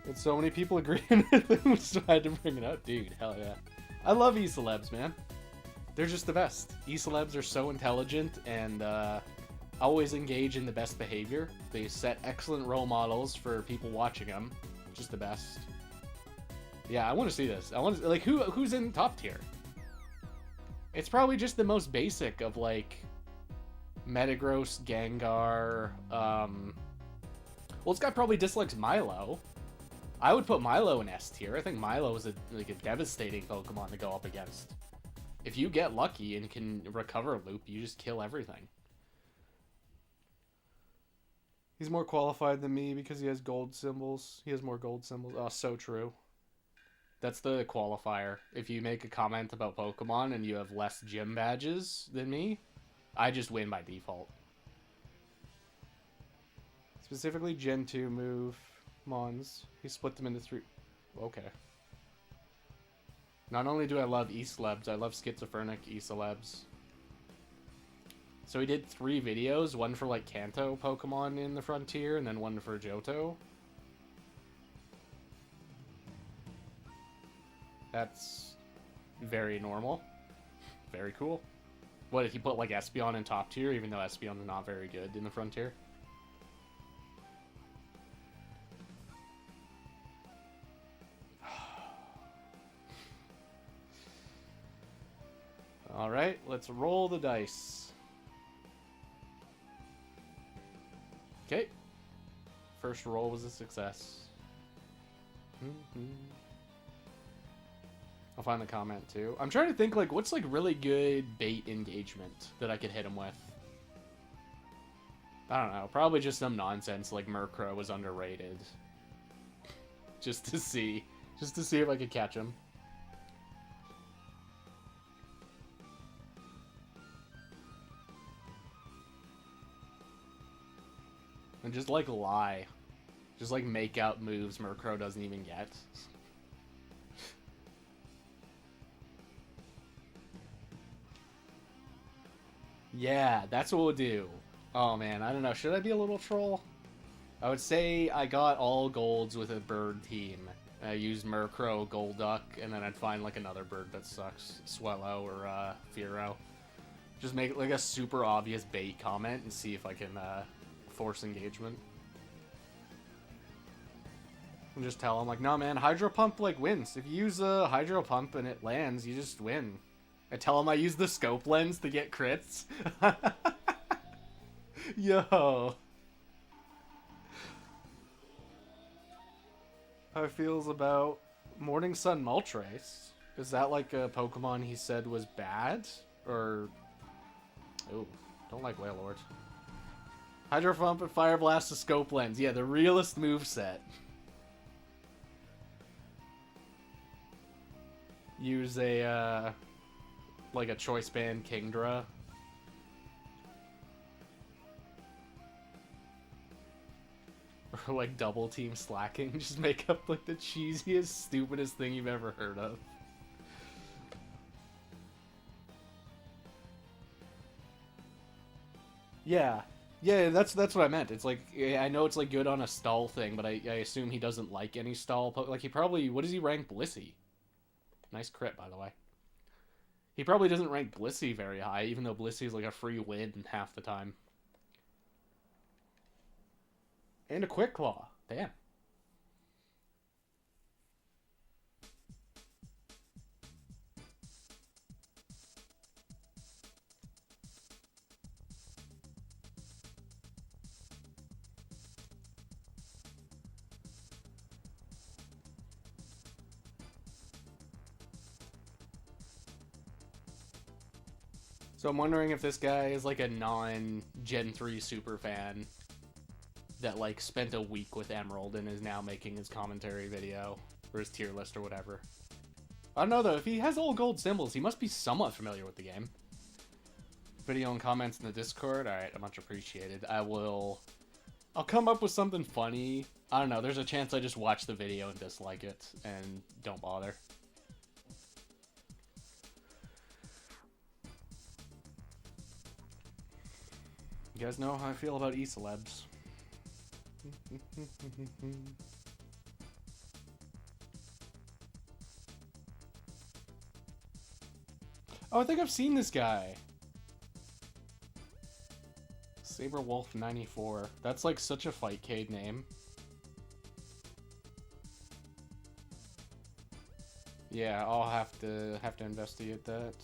And so many people agreeing with him, so I had to bring it up. Dude, hell yeah. I love E-celebs, man. They're just the best. E-celebs are so intelligent and always engage in the best behavior. They set excellent role models for people watching them. Just the best. Yeah, I want to see this. I want to, like, who's in top tier? It's probably just the most basic of, like, Metagross, Gengar. Well, this guy probably dislikes Milo. I would put Milo in S tier. I think Milo is a devastating Pokemon to go up against. If you get lucky and can recover Loop, you just kill everything. He's more qualified than me because he has gold symbols. He has more gold symbols. Oh, so true. That's the qualifier. If you make a comment about Pokemon and you have less gym badges than me, I just win by default. Specifically Gen 2 move Mons. He split them into 3. Okay. Not only do I love E-celebs, I love schizophrenic E-celebs. So he did 3 videos, one for like Kanto Pokemon in the Frontier, and then one for Johto. That's very normal. Very cool. What, if he put like Espeon in top tier, even though Espeon is not very good in the Frontier? Alright, let's roll the dice. Okay. First roll was a success. I'll find the comment too. I'm trying to think, like, what's like really good bait engagement that I could hit him with? I don't know. Probably just some nonsense like Murkrow was underrated. Just to see if I could catch him. And just, like, lie. Just, like, make out moves Murkrow doesn't even get. Yeah, that's what we'll do. Oh, man, I don't know. Should I be a little troll? I would say I got all golds with a bird team. I used Murkrow, Golduck, and then I'd find, like, another bird that sucks. Swellow or, Fearow. Just make, like, a super obvious bait comment and see if I can, force engagement. And just tell him, like, no, man, Hydro Pump, like, wins. If you use a Hydro Pump and it lands, you just win. I tell him I use the scope lens to get crits. Yo. How it feels about Morning Sun Moltres. Is that, like, a Pokemon he said was bad? Or... oh, don't like Wailord. Hydro Pump and Fire Blast to Scope Lens. Yeah, the realest moveset. Use a, like a Choice Band Kingdra. Or like double team Slacking. Just make up like the cheesiest, stupidest thing you've ever heard of. Yeah. Yeah, that's what I meant. It's like, I know it's like good on a stall thing, but I assume he doesn't like any stall. Like, he probably, what does he rank Blissey? Nice crit, by the way. He probably doesn't rank Blissey very high, even though Blissey is like a free win half the time. And a Quick Claw. Damn. So I'm wondering if this guy is like a non-Gen 3 super fan that like spent a week with Emerald and is now making his commentary video or his tier list or whatever. I don't know though, if he has all gold symbols, he must be somewhat familiar with the game. Video and comments in the Discord, alright, much appreciated. I'll come up with something funny. I don't know, there's a chance I just watch the video and dislike it and don't bother. You guys know how I feel about E-celebs. Oh, I think I've seen this guy. Saberwolf94. That's like such a Fightcade name. Yeah, I'll have to investigate that.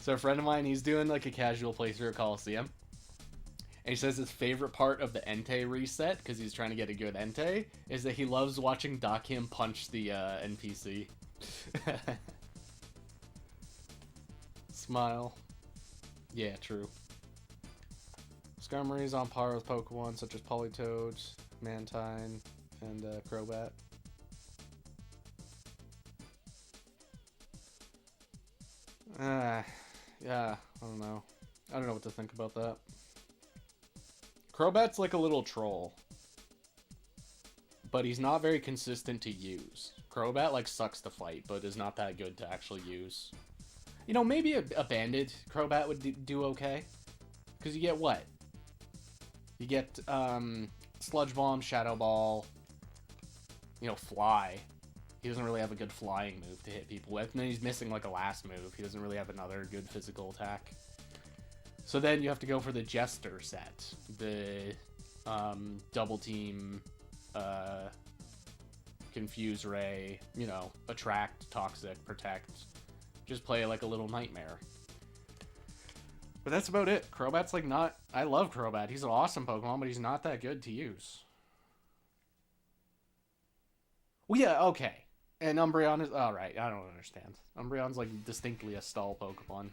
So a friend of mine, he's doing like a casual playthrough of Coliseum. And he says his favorite part of the Entei reset, because he's trying to get a good Entei, is that he loves watching Dakim punch the NPC. Smile. Yeah, true. Skarmory is on par with Pokemon such as Politoed, Mantine, and Crobat. Yeah, I don't know. I don't know what to think about that. Crobat's like a little troll. But he's not very consistent to use. Crobat, like, sucks to fight, but is not that good to actually use. You know, maybe a banded Crobat would do okay. Because you get what? You get, Sludge Bomb, Shadow Ball, you know, Fly. He doesn't really have a good flying move to hit people with. And then he's missing, like, a last move. He doesn't really have another good physical attack. So then you have to go for the Jester set. The, Double Team, Confuse Ray, you know, Attract, Toxic, Protect. Just play like a little nightmare. But that's about it. Crobat's like not... I love Crobat. He's an awesome Pokemon, but he's not that good to use. Well, yeah, okay. And Umbreon is... Alright, I don't understand. Umbreon's like distinctly a stall Pokemon.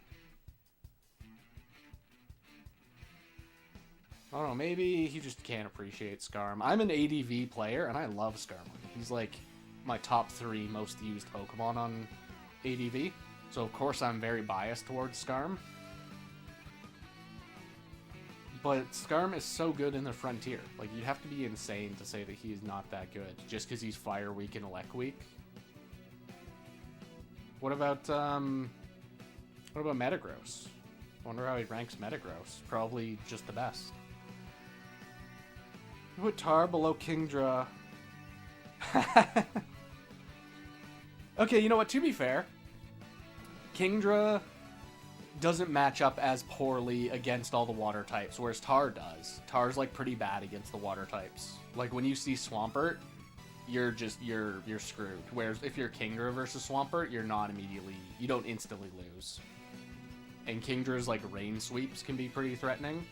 I don't know, maybe he just can't appreciate Skarm. I'm an ADV player, and I love Skarmory. He's like my top 3 most used Pokemon on ADV. So of course I'm very biased towards Skarm. But Skarm is so good in the Frontier. Like, you'd have to be insane to say that he's not that good, just because he's Fire Weak and Elect Weak. What about Metagross? I wonder how he ranks Metagross. Probably just the best. Put Tar below Kingdra. Okay, you know what? To be fair, Kingdra doesn't match up as poorly against all the water types, whereas Tar does. Tar's like pretty bad against the water types. Like when you see Swampert, you're screwed. Whereas if you're Kingdra versus Swampert, you're not immediately, you don't instantly lose. And Kingdra's like rain sweeps can be pretty threatening.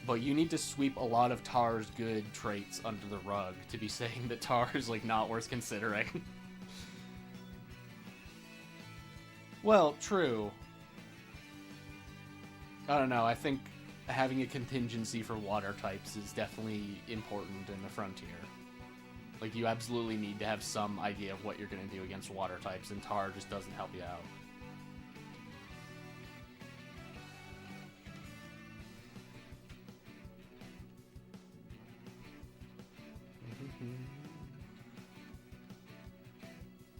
But you need to sweep a lot of Tar's good traits under the rug to be saying that Tar is like not worth considering. Well, true. I don't know, I think having a contingency for water types is definitely important in the Frontier. Like, you absolutely need to have some idea of what you're going to do against water types, and Tar just doesn't help you out.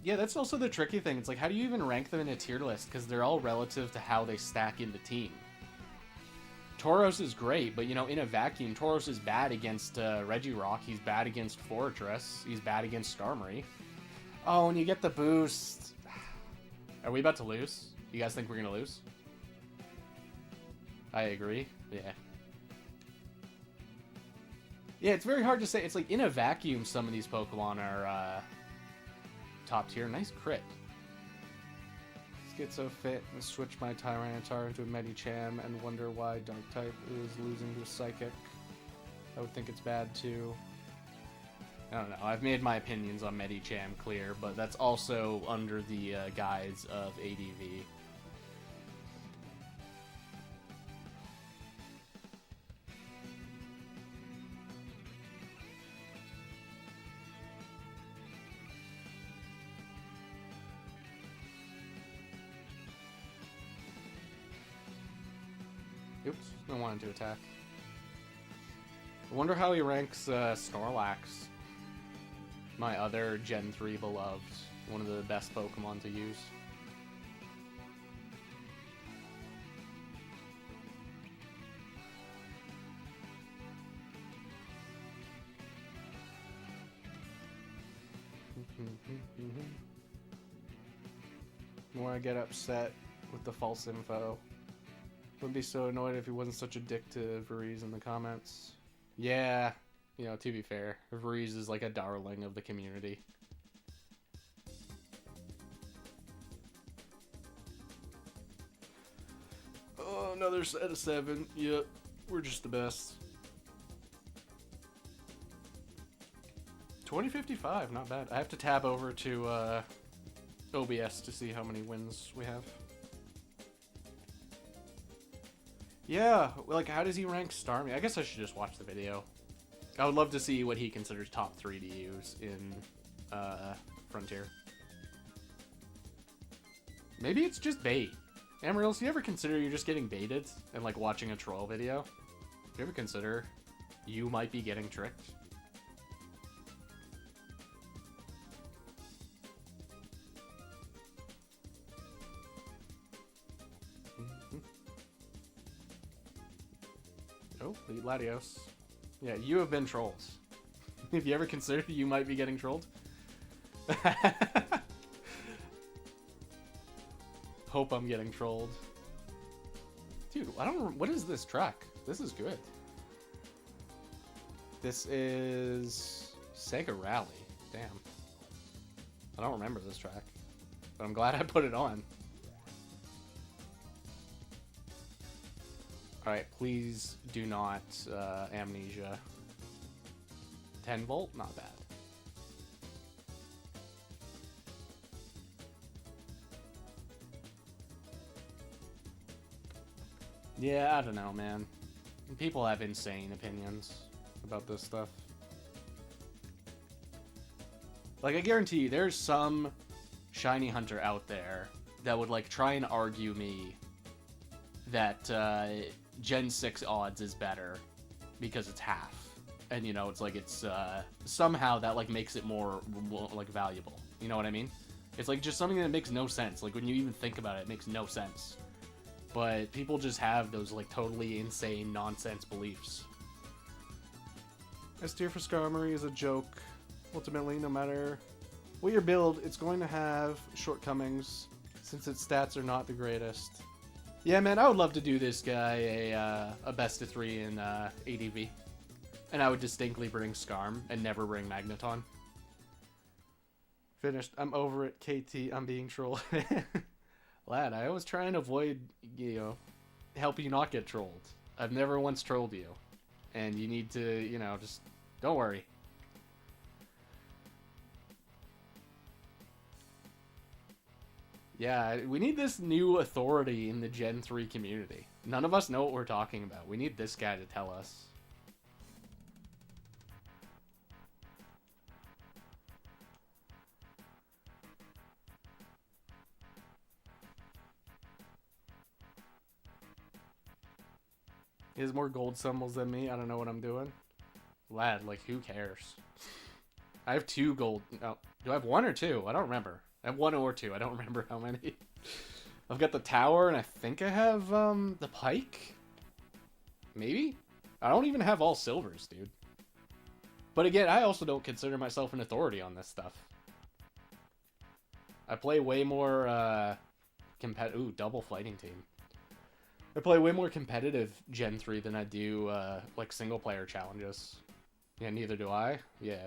Yeah, that's also the tricky thing. It's like, how do you even rank them in a tier list? Because they're all relative to how they stack in the team. Tauros is great, but, you know, in a vacuum, Tauros is bad against Regirock. He's bad against Fortress. He's bad against Skarmory. Oh, and you get the boost. Are we about to lose? You guys think we're going to lose? I agree. Yeah. Yeah, it's very hard to say. It's like, in a vacuum, some of these Pokemon are... top tier. Nice crit. Let's get so fit and switch my Tyranitar into a Medicham and wonder why Dark type is losing to a Psychic. I would think it's bad too. I don't know. I've made my opinions on Medicham clear, but that's also under the guise of ADV. Oops, I wanted to attack. I wonder how he ranks Snorlax. My other Gen 3 beloved. One of the best Pokemon to use. When I get upset with the false info. Would be so annoyed if he wasn't such a dick to Varese in the comments. Yeah, you know, to be fair, Varese is like a darling of the community. Oh, another set of 7. Yep, we're just the best. 2055, not bad. I have to tab over to OBS to see how many wins we have. Yeah, like, how does he rank Starmie? I guess I should just watch the video. I would love to see what he considers top 3 to use in Frontier. Maybe it's just bait. Amarills, you ever consider you're just getting baited and, like, watching a troll video? Do you ever consider you might be getting tricked? Oh, the Latios. Yeah, you have been trolled. Have you ever considered you might be getting trolled? Hope I'm getting trolled. Dude, I don't... What is this track? This is good. This is... Sega Rally. Damn. I don't remember this track. But I'm glad I put it on. Alright, please do not amnesia. 10 volt? Not bad. Yeah, I don't know, man. People have insane opinions about this stuff. Like, I guarantee you, there's some shiny hunter out there that would, like, try and argue me that Gen 6 odds is better because it's half. And, you know, it's like it's somehow that, like, makes it more, like, valuable. You know what I mean? It's, like, just something that makes no sense. Like, when you even think about it, it makes no sense. But people just have those, like, totally insane nonsense beliefs. S tier for Skarmory is a joke. Ultimately, no matter what your build, it's going to have shortcomings since its stats are not the greatest. Yeah, man, I would love to do this guy a best of 3 in ADV. And I would distinctly bring Skarm and never bring Magneton. Finished. I'm over it, KT. I'm being trolled. Lad, I always try and avoid, you know, help you not get trolled. I've never once trolled you. And you need to, you know, just don't worry. Yeah, we need this new authority in the Gen 3 community. None of us know what we're talking about. We need this guy to tell us. He has more gold symbols than me. I don't know what I'm doing. Lad, like, who cares? I have 2 gold... No, do I have 1 or 2? I don't remember. I have 1 or 2. I don't remember how many. I've got the tower, and I think I have, the pike? Maybe? I don't even have all silvers, dude. But again, I also don't consider myself an authority on this stuff. I play way more, Ooh, double fighting team. I play way more competitive Gen 3 than I do, like, single-player challenges. Yeah, neither do I. Yeah.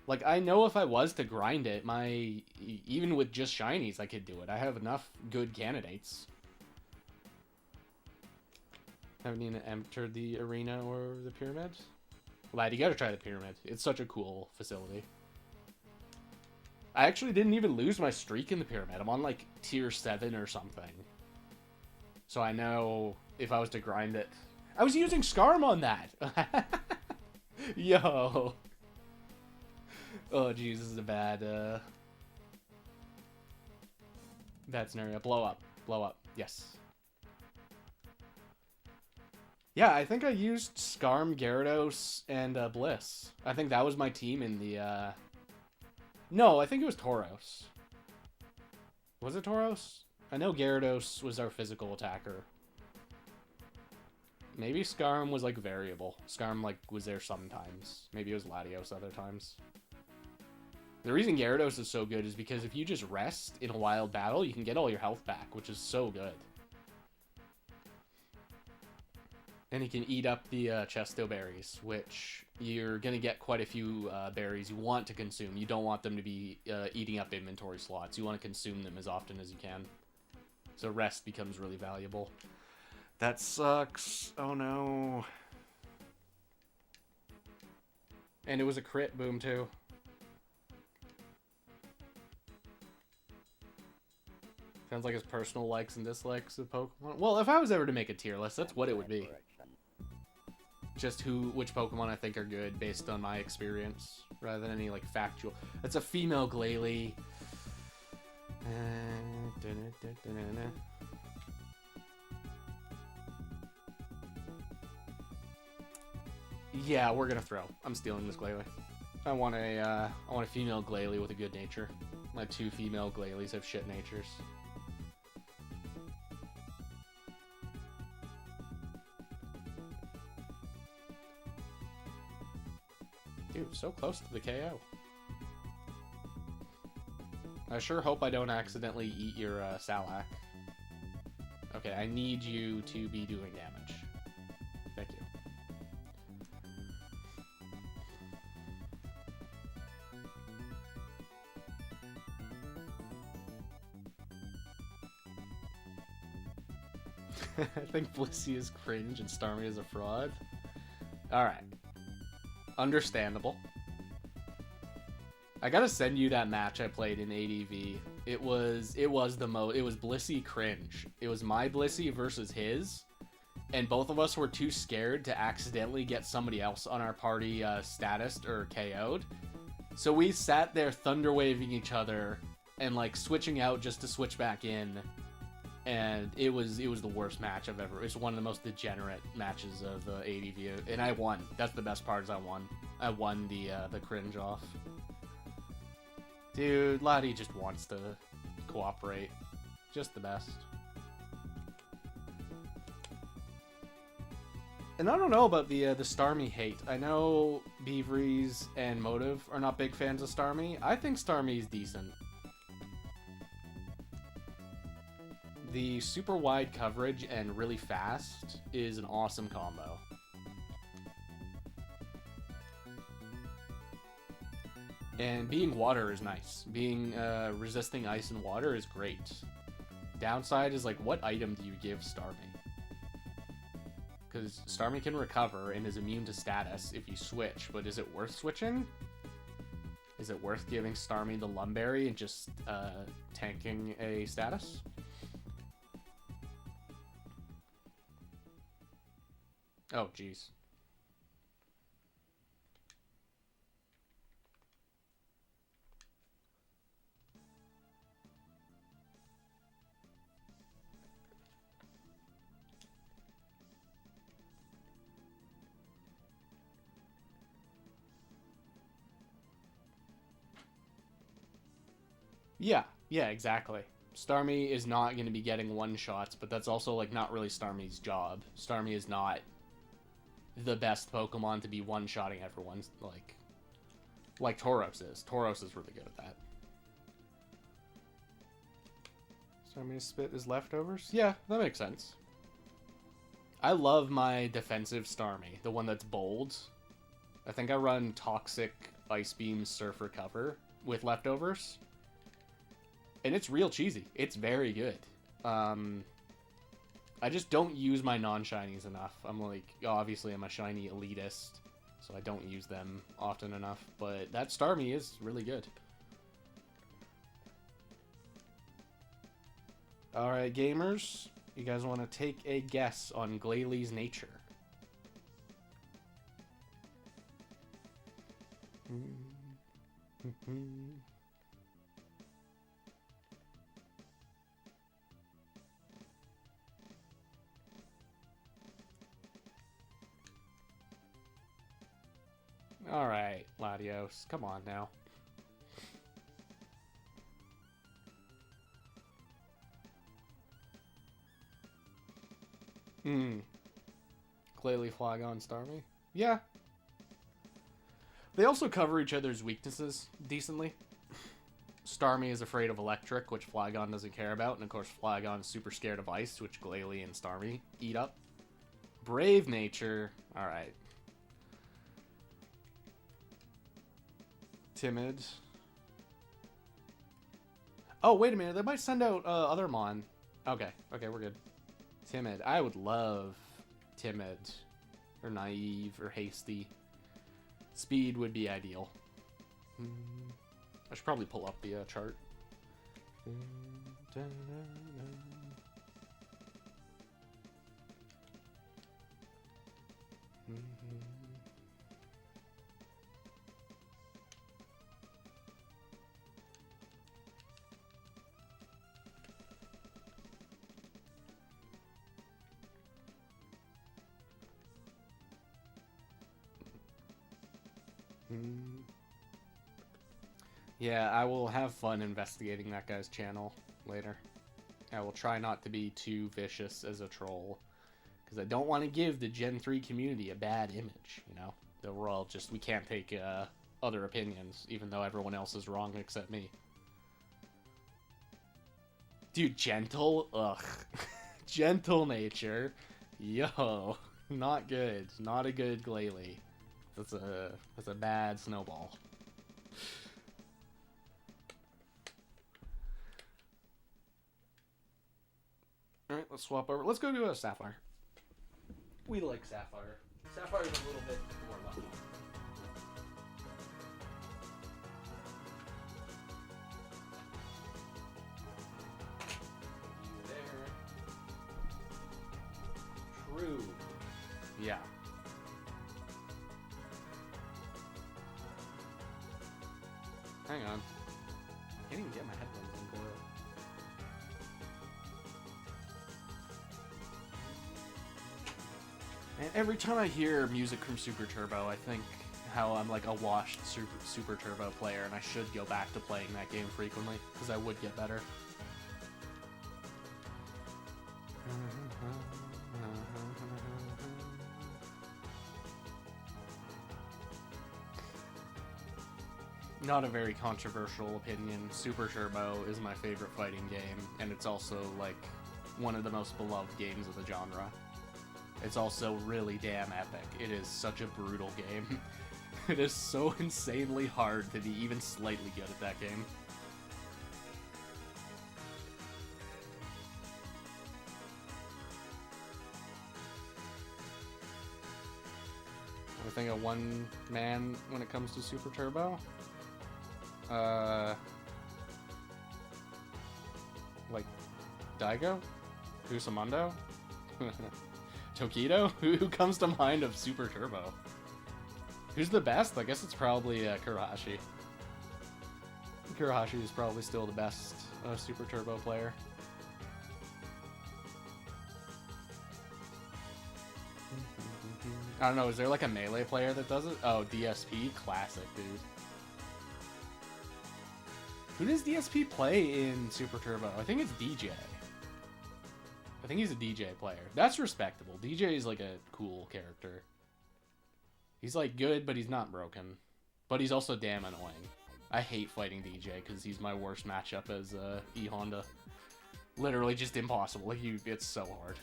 Like, I know if I was to grind it, even with just shinies, I could do it. I have enough good candidates. Haven't even entered the arena or the pyramid? Lad, you gotta try the pyramid. It's such a cool facility. I actually didn't even lose my streak in the pyramid. I'm on, like, tier 7 or something. So I know if I was to grind it. I was using Skarm on that! Yo! Oh, jeez, this is a bad scenario. Blow up. Blow up. Yes. Yeah, I think I used Skarm, Gyarados, and Bliss. I think that was my team in the, No, I think it was Tauros. Was it Tauros? I know Gyarados was our physical attacker. Maybe Skarm was, like, variable. Skarm, like, was there sometimes. Maybe it was Latios other times. The reason Gyarados is so good is because if you just rest in a wild battle, you can get all your health back, which is so good. And he can eat up the Chesto berries, which you're going to get quite a few berries you want to consume. You don't want them to be eating up inventory slots. You want to consume them as often as you can. So rest becomes really valuable. That sucks. Oh no. And it was a crit boom too. Sounds like his personal likes and dislikes of Pokemon. Well, if I was ever to make a tier list, that's what it would be. Just which Pokemon I think are good based on my experience, rather than any like factual. It's a female Glalie. Yeah, we're gonna throw. I'm stealing this Glalie. I want a female Glalie with a good nature. My 2 female Glalies have shit natures. Dude, so close to the KO. I sure hope I don't accidentally eat your Salak. Okay, I need you to be doing damage. Thank you. I think Blissey is cringe and Starmie is a fraud. Alright. Understandable. I gotta send you that match I played in ADV. It was Blissey cringe. It was my Blissey versus his, and both of us were too scared to accidentally get somebody else on our party status or KO'd. So we sat there thunder waving each other and like switching out just to switch back in. And it was the worst match I've ever. It's one of the most degenerate matches of the ADV, and I won. That's the best part. Is I won. I won the cringe off. Dude, Lottie just wants to cooperate. Just the best. And I don't know about the Starmie hate. I know Beaveries and Motive are not big fans of Starmie. I think Starmie is decent. The super wide coverage and really fast is an awesome combo. And being water is nice. Being resisting ice and water is great. Downside is like, what item do you give Starmie? Because Starmie can recover and is immune to status if you switch, but is it worth switching? Is it worth giving Starmie the Lum Berry and just tanking a status? Oh, jeez. Yeah, exactly. Starmie is not going to be getting one-shots, but that's also, like, not really Starmie's job. Starmie is not the best Pokemon to be one-shotting everyone, like Tauros is. Tauros is really good at that. Starmie spit his leftovers? Yeah, that makes sense. I love my defensive Starmie, the one that's bold. I think I run Toxic, Ice Beam, Surf, Recover with leftovers. And it's real cheesy. It's very good. I just don't use my non-shinies enough. I'm like, obviously I'm a shiny elitist, so I don't use them often enough. But that Starmie is really good. Alright, gamers. You guys want to take a guess on Glalie's nature? Alright, Latios. Come on now. Glalie, Flygon, Starmie? Yeah. They also cover each other's weaknesses decently. Starmie is afraid of electric, which Flygon doesn't care about. And of course, Flygon's super scared of ice, which Glalie and Starmie eat up. Brave nature. Alright. Timid. Oh, wait a minute. They might send out other Mon. Okay. Okay, we're good. Timid. I would love Timid. Or Naive. Or Hasty. Speed would be ideal. I should probably pull up the chart. Yeah, I will have fun investigating that guy's channel later. I will try not to be too vicious as a troll, because I don't want to give the Gen 3 community a bad image, you know? That we're all just, we can't take other opinions, even though everyone else is wrong except me. Dude, gentle? Ugh. Gentle nature. Yo. Not good. Not a good Glalie. That's a bad snowball. Alright, let's swap over. Let's go to a Sapphire. We like Sapphire. Sapphire's a little bit more lucky. There. True. Yeah. Hang on. I can't even get my headphones in. And every time I hear music from Super Turbo, I think how I'm like a washed Super Turbo player, and I should go back to playing that game frequently, because I would get better. Not a very controversial opinion. Super Turbo is my favorite fighting game, and it's also like one of the most beloved games of the genre. It's also really damn epic. It is such a brutal game. It is so insanely hard to be even slightly good at that game. I think a one man when it comes to Super Turbo. Like Daigo? Usamundo? Tokido? Who comes to mind of Super Turbo? Who's the best? I guess it's probably Kurahashi. Kurahashi is probably still the best Super Turbo player. I don't know, is there like a melee player that does it? Oh, DSP? Classic, dude. Who does DSP play in Super Turbo? I think it's DJ. I think he's a DJ player. That's respectable. DJ is like a cool character. He's like good, but he's not broken. But he's also damn annoying. I hate fighting DJ because he's my worst matchup as E Honda. Literally just impossible. Like it's so hard.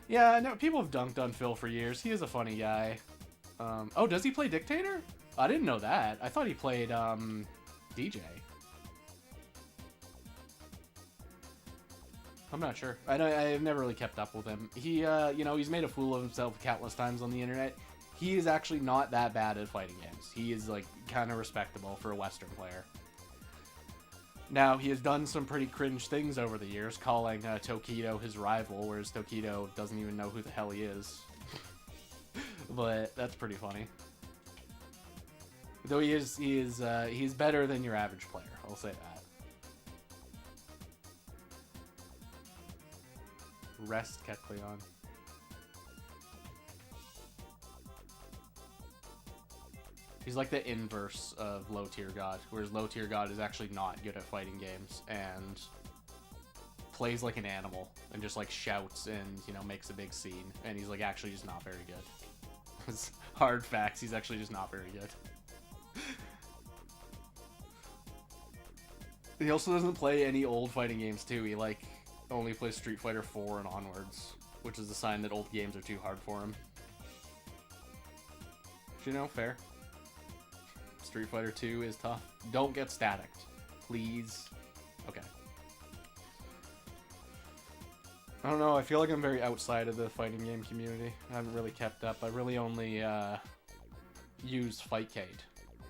Yeah, no, people have dunked on Phil for years. He is a funny guy. Oh, does he play Dictator? I didn't know that. I thought he played DJ. I'm not sure. I've never really kept up with him. He, you know, he's made a fool of himself countless times on the internet. He is actually not that bad at fighting games. He is, like, kind of respectable for a Western player. Now, he has done some pretty cringe things over the years, calling Tokido his rival, whereas Tokido doesn't even know who the hell he is. But that's pretty funny. Though he's better than your average player, I'll say that. Rest Kecleon. He's like the inverse of Low Tier God, whereas Low Tier God is actually not good at fighting games and plays like an animal and just like shouts and, you know, makes a big scene, and he's like actually just not very good. Hard facts, he's actually just not very good. He also doesn't play any old fighting games too. He like only plays Street Fighter 4 and onwards, which is a sign that old games are too hard for him. You know, fair. Street Fighter 2 is tough. Don't get staticked, please. Okay. I don't know, I feel like I'm very outside of the fighting game community. I haven't really kept up. I really only use Fightcade.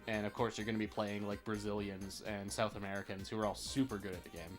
And of course you're going to be playing like Brazilians and South Americans who are all super good at the game.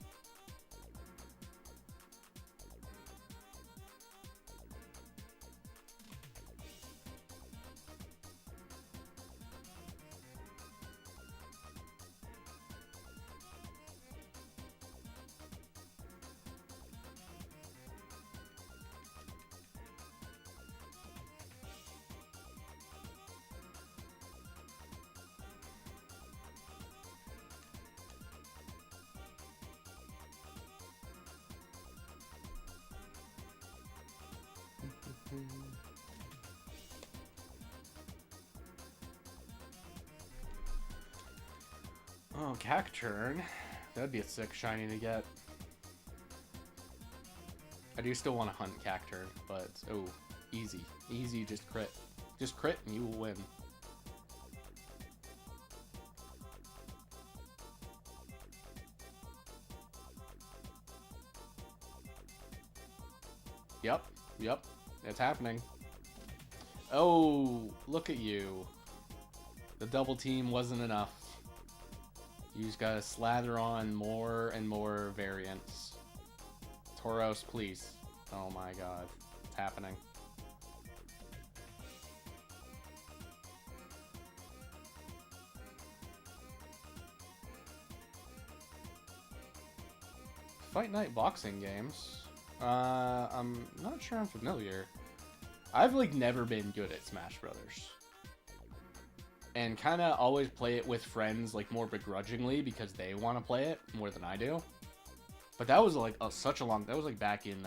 Oh, Cacturn. That'd be a sick shiny to get. I do still want to hunt Cacturn, but oh, easy. Easy, just crit. Just crit and you will win. Yep, yep, it's happening. Oh, look at you. The double team wasn't enough. You just gotta slather on more and more variants. Tauros, please. Oh my god, it's happening. Fight Night boxing games. I'm not sure I'm familiar. I've like never been good at Smash Brothers. And kind of always play it with friends like more begrudgingly because they want to play it more than I do. But that was like such a long, that was like back in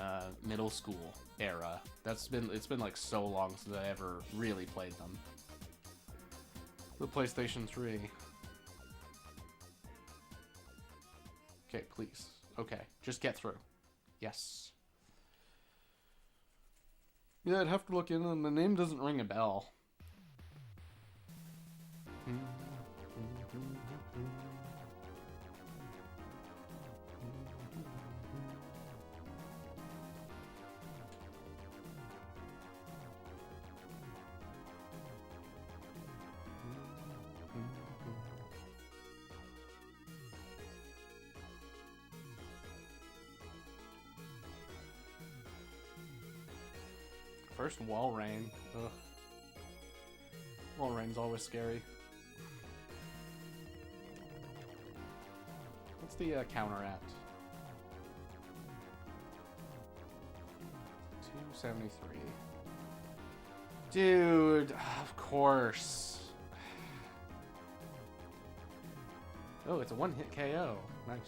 middle school era. It's been like so long since I ever really played them. The PlayStation 3. Okay, please. Okay, just get through. Yes. Yeah, I'd have to look in, and the name doesn't ring a bell. First wall rain. Ugh. Wall rain's always scary. What's the counter at? 273. Dude, of course. Oh, it's a one-hit KO. Nice.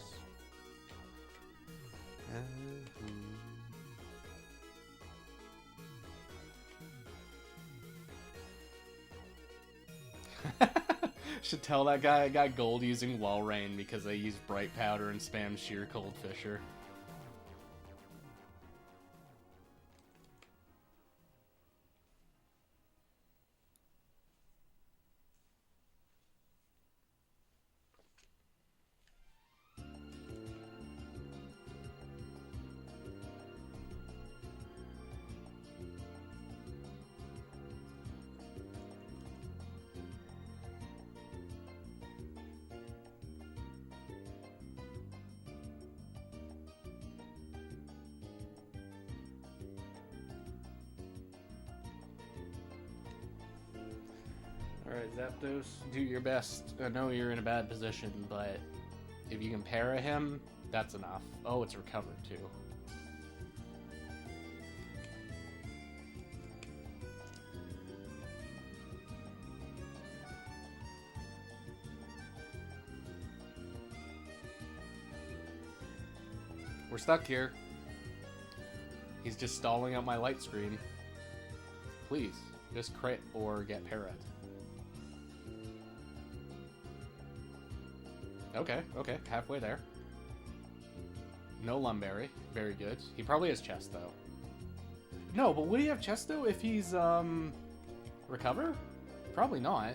Should tell that guy I got gold using Wall Rain because I used Bright Powder and spammed Sheer Cold Fisher. Alright, Zapdos, do your best. I know you're in a bad position, but if you can para him, that's enough. Oh, it's recovered too. We're stuck here. He's just stalling out my light screen. Please. Just crit or get parried. Okay, okay, halfway there. No Lum Berry. Very good. He probably has chest, though. No, but would he have chest, though, if he's, recover? Probably not.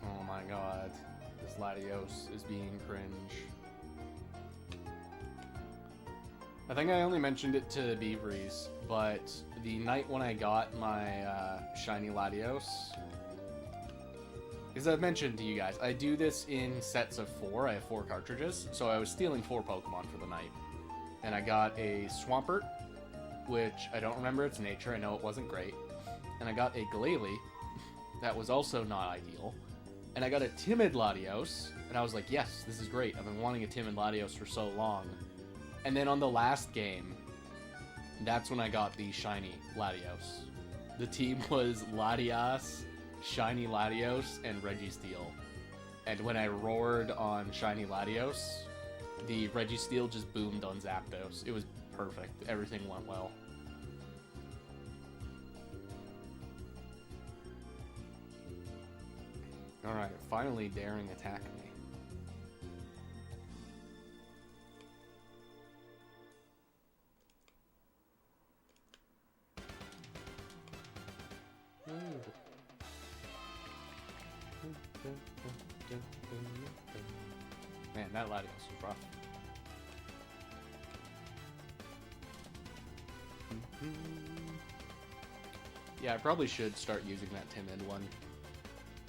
Oh my god. This Latios is being cringe. I think I only mentioned it to Beaveries, but the night when I got my shiny Latios, as I've mentioned to you guys, I do this in sets of 4. I have 4 cartridges, so I was stealing 4 Pokemon for the night. And I got a Swampert, which I don't remember its nature, I know it wasn't great. And I got a Glalie, that was also not ideal. And I got a Timid Latios, and I was like, yes, this is great. I've been wanting a Timid Latios for so long. And then on the last game, that's when I got the shiny Latios. The team was Latias, shiny Latios, and Registeel. And when I roared on shiny Latios, the Registeel just boomed on Zapdos. It was perfect. Everything went well. Alright, finally daring attack me. Man, that Latios was rough. Yeah, I probably should start using that Timid one,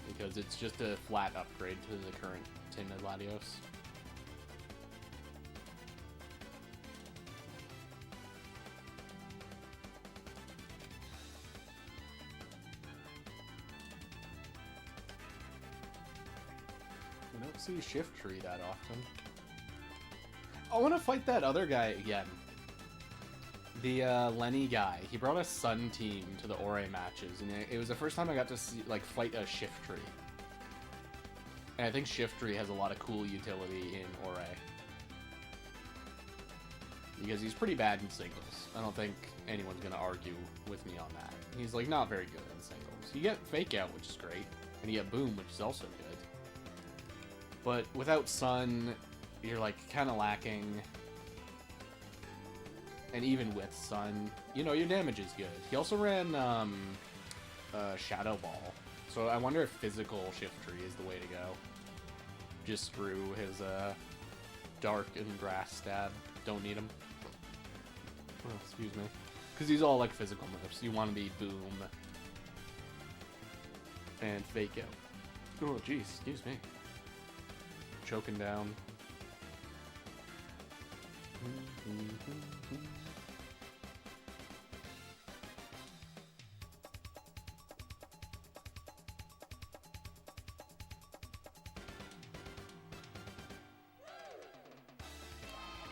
because it's just a flat upgrade to the current Timid Latios. I don't see Shift Tree that often. I want to fight that other guy again. The Lenny guy. He brought a Sun team to the Ore matches, and it was the first time I got to see, like, fight a Shift Tree. And I think Shift Tree has a lot of cool utility in Ore. Because he's pretty bad in singles. I don't think anyone's going to argue with me on that. He's, like, not very good in singles. You get Fake Out, which is great. And you get Boom, which is also good. But without Sun, you're, like, kind of lacking. And even with Sun, you know, your damage is good. He also ran Shadow Ball. So I wonder if physical Shift Tree is the way to go. Just screw his Dark and Grass stab. Don't need him. Oh, excuse me. Because he's all like physical moves. You want to be Boom and Fake Out. Oh, jeez. Excuse me. Choking down.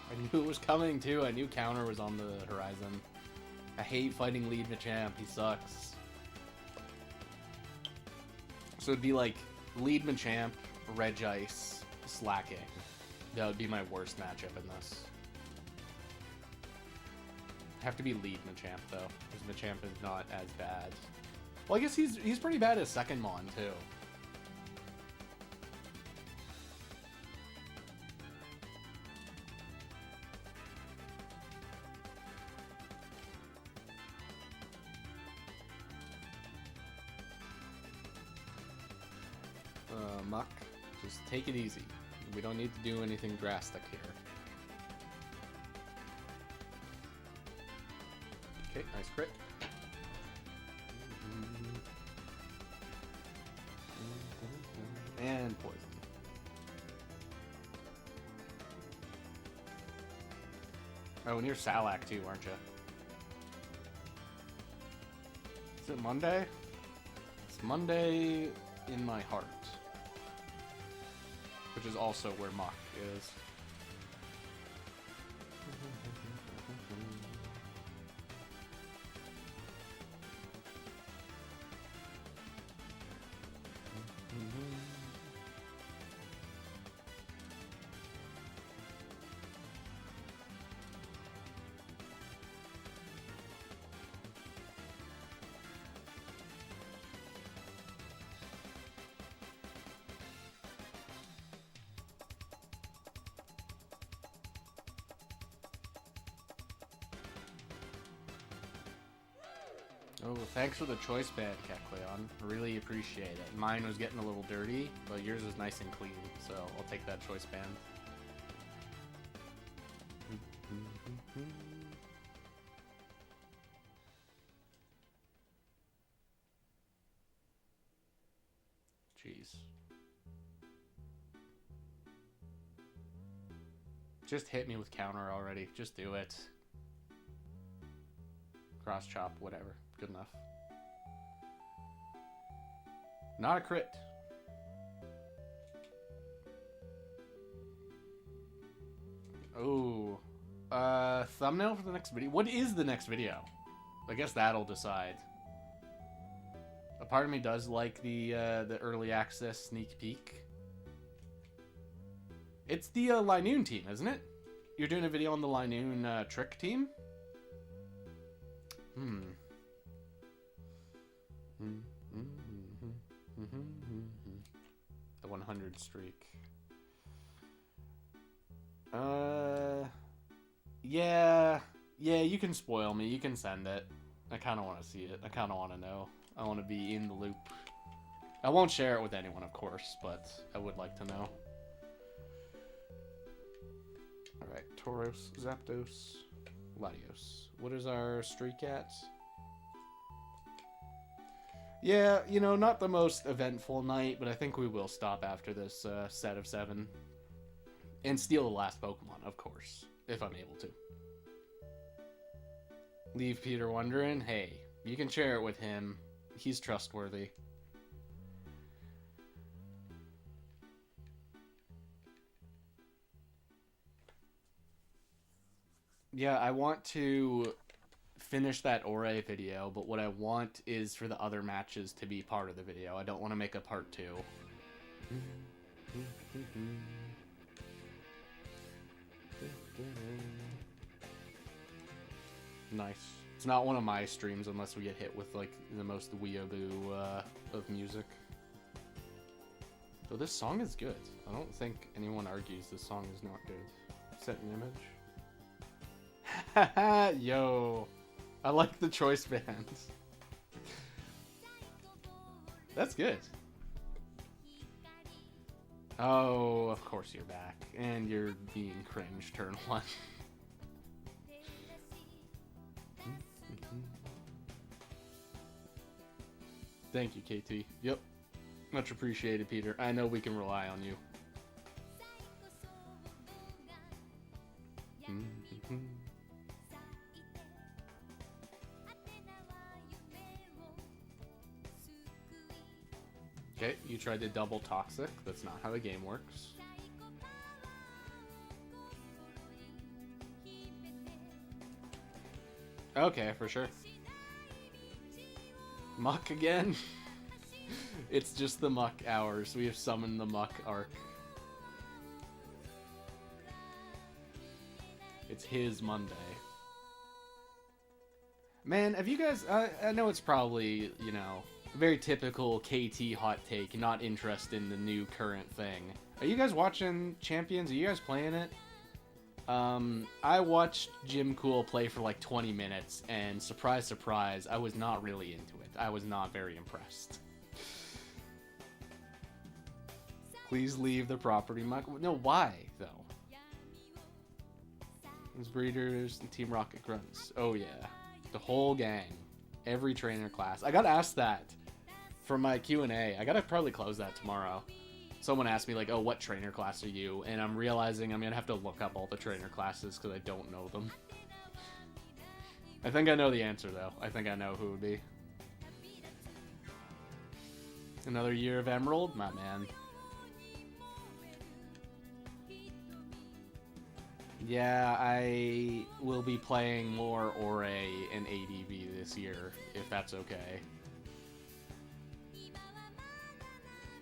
I knew it was coming too. I knew counter was on the horizon. I hate fighting lead Machamp. He sucks. So it'd be like lead Machamp, Regice, Slacking. That would be my worst matchup in this. Have to be lead Machamp though, because Machamp is not as bad. Well, I guess he's pretty bad as second Mon too. Muck, just take it easy. We don't need to do anything drastic here. Okay, nice crit. And poison. Oh, and you're Salak too, aren't you? Is it Monday? It's Monday in my heart. Which is also where Muck is. Oh, thanks for the choice band, Kekleon. Really appreciate it. Mine was getting a little dirty, but yours is nice and clean, so I'll take that choice band. Jeez. Just hit me with counter already. Just do it. Cross chop, whatever. Good enough. Not a crit. Oh. Thumbnail for the next video? What is the next video? I guess that'll decide. A part of me does like the early access sneak peek. It's the Linoon team, isn't it? You're doing a video on the Linoon trick team? The 100 streak. Yeah, you can spoil me. You can send it. I kind of want to see it. I kind of want to know. I want to be in the loop. I won't share it with anyone, of course, but I would like to know. Alright, Tauros, Zapdos, Latios. What is our streak at? Yeah, you know, not the most eventful night, but I think we will stop after this set of 7. And steal the last Pokemon, of course, if I'm able to. Leave Peter wondering. Hey, you can share it with him. He's trustworthy. Yeah, I want to finish that Ore video, but what I want is for the other matches to be part of the video. I don't want to make a part 2. Nice. It's not one of my streams unless we get hit with like the most weeaboo of music. Though this song is good. I don't think anyone argues this song is not good. Set an image. Haha, yo. I like the choice bands. That's good. Oh, of course you're back. And you're being cringe turn 1. Thank you, KT. Yep. Much appreciated, Peter. I know we can rely on you. Okay, you tried to double toxic. That's not how the game works. Okay, for sure. Muck again? It's just the Muck hours. We have summoned the Muck arc. It's his Monday. Man, have you guys... I know it's probably, you know, a very typical KT hot take, not interested in the new current thing. Are you guys watching Champions? Are you guys playing it? I watched Jim Cool play for like 20 minutes, and surprise, surprise, I was not really into it. I was not very impressed. Please leave the property, Muck. No, why, though? Those breeders and Team Rocket grunts. Oh, yeah. The whole gang. Every trainer class. I got asked that for my Q&A. I gotta probably close that tomorrow. Someone asked me, like, oh, what trainer class are you? And I'm realizing I'm gonna have to look up all the trainer classes because I don't know them. I think I know the answer, though. I think I know who it would be. Another year of Emerald? My man. Yeah, I will be playing more Ore and ADV this year, if that's okay.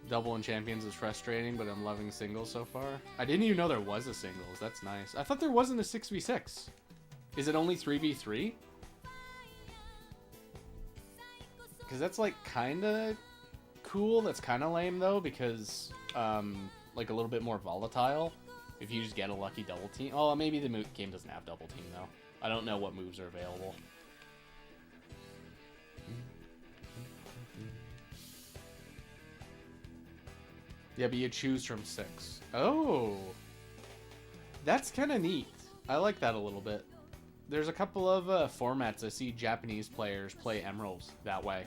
Double in Champions is frustrating, but I'm loving singles so far. I didn't even know there was a singles. That's nice. I thought there wasn't a 6v6. Is it only 3v3? Because that's, like, kind of cool. That's kind of lame, though, because, like, a little bit more volatile. If you just get a lucky double team. Oh, maybe the game doesn't have double team, though. I don't know what moves are available. Yeah, but you choose from 6. Oh, that's kind of neat. I like that a little bit. There's a couple of formats I see Japanese players play Emeralds that way.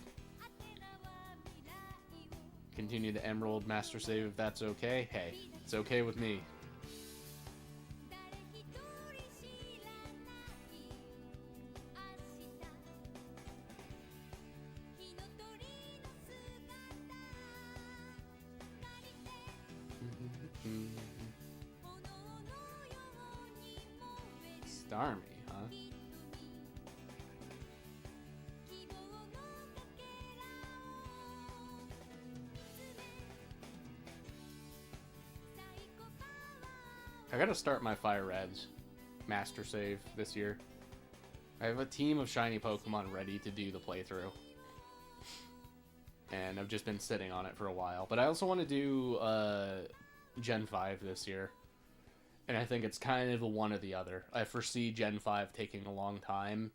Continue the Emerald Master Save if that's okay. Hey, it's okay with me. Starmie, huh? I gotta start my Fire Reds Master Save this year. I have a team of shiny Pokemon ready to do the playthrough. And I've just been sitting on it for a while. But I also want to do Gen 5 this year. And I think it's kind of a one or the other. I foresee Gen 5 taking a long time.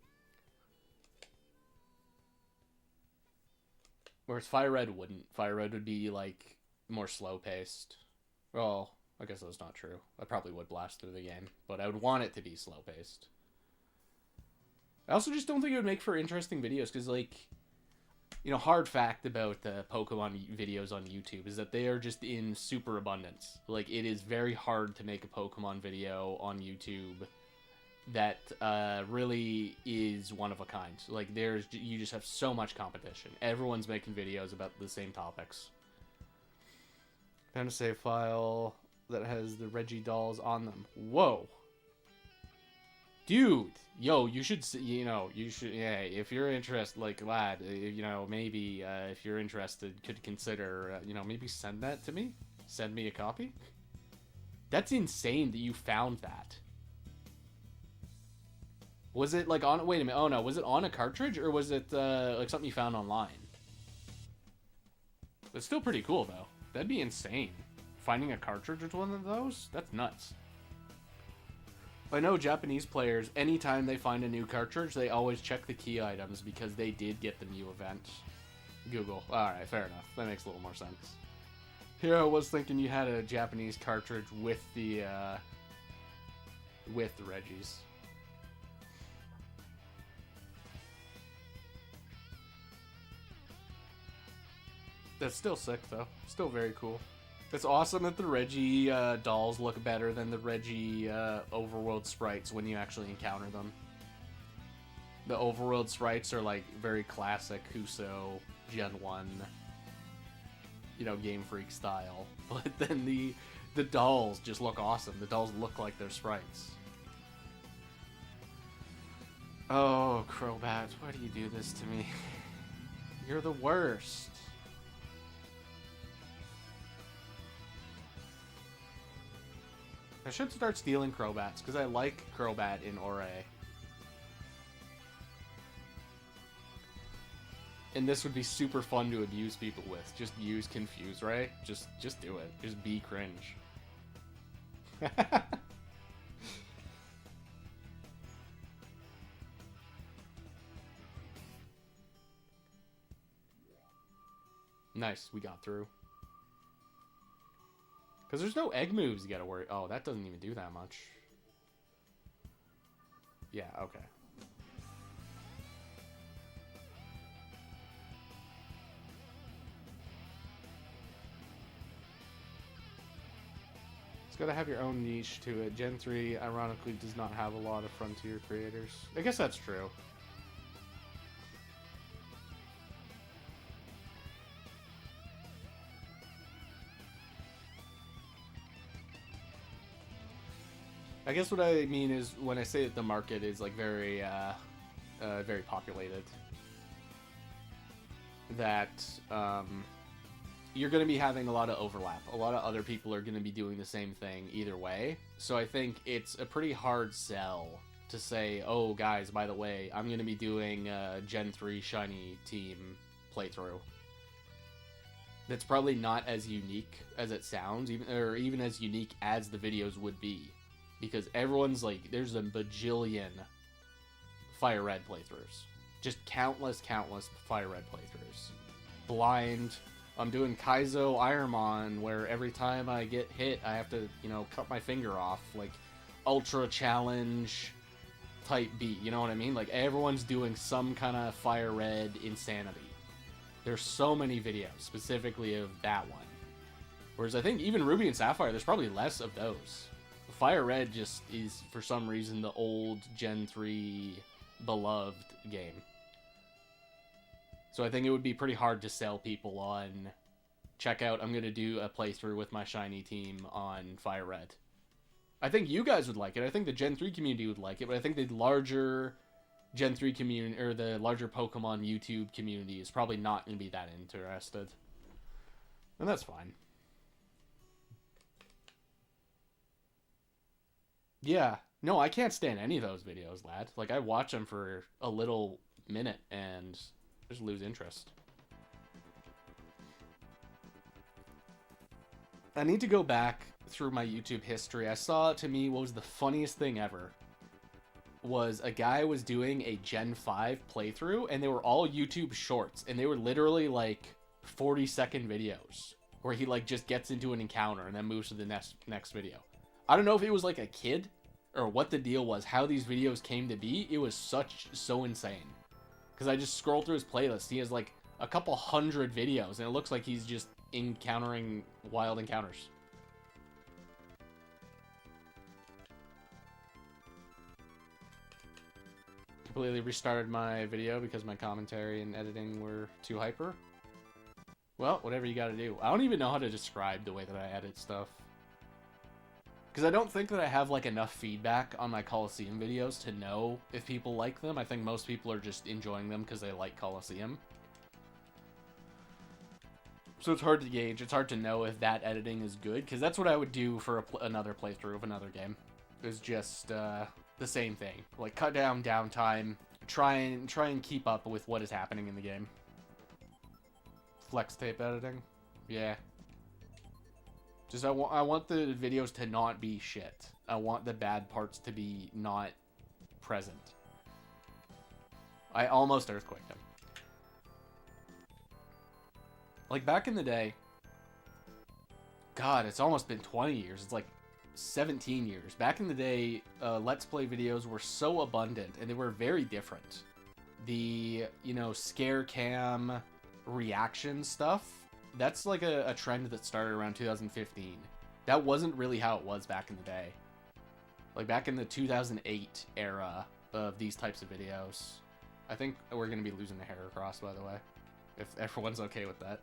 Whereas Fire Red wouldn't. Fire Red would be, like, more slow-paced. Well, I guess that's not true. I probably would blast through the game. But I would want it to be slow-paced. I also just don't think it would make for interesting videos. Because, like, you know, hard fact about Pokemon videos on YouTube is that they are just in super abundance. Like, it is very hard to make a Pokemon video on YouTube that really is one of a kind. Like, you just have so much competition. Everyone's making videos about the same topics. Found a save file that has the Reggie dolls on them. Whoa. Dude, yo, you should, yeah, if you're interested, like, lad, you know, maybe, if you're interested, could consider, you know, maybe send that to me? Send me a copy? That's insane that you found that. Was it, like, on, wait a minute, oh no, was it on a cartridge, or was it, like, something you found online? It's still pretty cool, though. That'd be insane. Finding a cartridge with one of those? That's nuts. I know Japanese players, anytime they find a new cartridge, they always check the key items because they did get the new event. Google. Alright, fair enough. That makes a little more sense. Here I was thinking you had a Japanese cartridge with the Reggies. That's still sick, though. Still very cool. It's awesome that the Reggie dolls look better than the Reggie overworld sprites when you actually encounter them. The overworld sprites are like very classic Huso Gen 1, you know, Game Freak style. But then the dolls just look awesome. The dolls look like they're sprites. Oh, Crobat, why do you do this to me? You're the worst. I should start stealing Crobats, because I like Crobat in Ore. And this would be super fun to abuse people with. Just use Confuse Ray. Just do it. Just be cringe. Nice, we got through. Because there's no egg moves you gotta worry. Oh, that doesn't even do that much. Yeah, okay. It's gotta have your own niche to it. Gen 3, ironically, does not have a lot of Frontier creators. I guess that's true. I guess what I mean is when I say that the market is like very populated, that you're going to be having a lot of overlap. A lot of other people are going to be doing the same thing either way. So I think it's a pretty hard sell to say, oh guys, by the way, I'm going to be doing a Gen 3 Shiny Team playthrough. That's probably not as unique as it sounds, even as unique as the videos would be. Because everyone's like, there's a bajillion Fire Red playthroughs. Just countless Fire Red playthroughs. Blind, I'm doing Kaizo Ironmon, where every time I get hit, I have to, you know, cut my finger off. Like, Ultra Challenge type beat, you know what I mean? Like, everyone's doing some kind of Fire Red insanity. There's so many videos, specifically of that one. Whereas I think even Ruby and Sapphire, there's probably less of those. Fire Red just is, for some reason, the old Gen 3 beloved game. So I think it would be pretty hard to sell people on, check out, I'm going to do a playthrough with my shiny team on Fire Red. I think you guys would like it. I think the Gen 3 community would like it, but I think the larger Gen 3 community, or the larger Pokemon YouTube community, is probably not going to be that interested. And that's fine. Yeah. No, I can't stand any of those videos, lad. Like, I watch them for a little minute and just lose interest. I need to go back through my YouTube history. I saw, to me, what was the funniest thing ever was a guy was doing a Gen 5 playthrough, and they were all YouTube shorts, and they were literally, like, 40-second videos, where he, like, just gets into an encounter and then moves to the next video. I don't know if it was, like, a kid, or what the deal was, how these videos came to be. It was so insane. Because I just scrolled through his playlist. He has, like, a couple hundred videos, and it looks like he's just encountering wild encounters. Completely restarted my video because my commentary and editing were too hyper. Well, whatever you gotta do. I don't even know how to describe the way that I edit stuff. Because I don't think that I have, like, enough feedback on my Coliseum videos to know if people like them. I think most people are just enjoying them because they like Coliseum. So it's hard to gauge. It's hard to know if that editing is good, because that's what I would do for another playthrough of another game. It's just the same thing. Like, cut down downtime, try and keep up with what is happening in the game. Flex tape editing? Yeah. Just I want the videos to not be shit. I want the bad parts to be not present. I almost earthquaked him. Like, back in the day, God, it's almost been 20 years. It's like 17 years. Back in the day, Let's Play videos were so abundant, and they were very different. The, you know, scare cam reaction stuff, that's like a trend that started around 2015. That wasn't really how it was back in the day. Like, back in the 2008 era of these types of videos. I think we're going to be losing the hair across, by the way. If everyone's okay with that.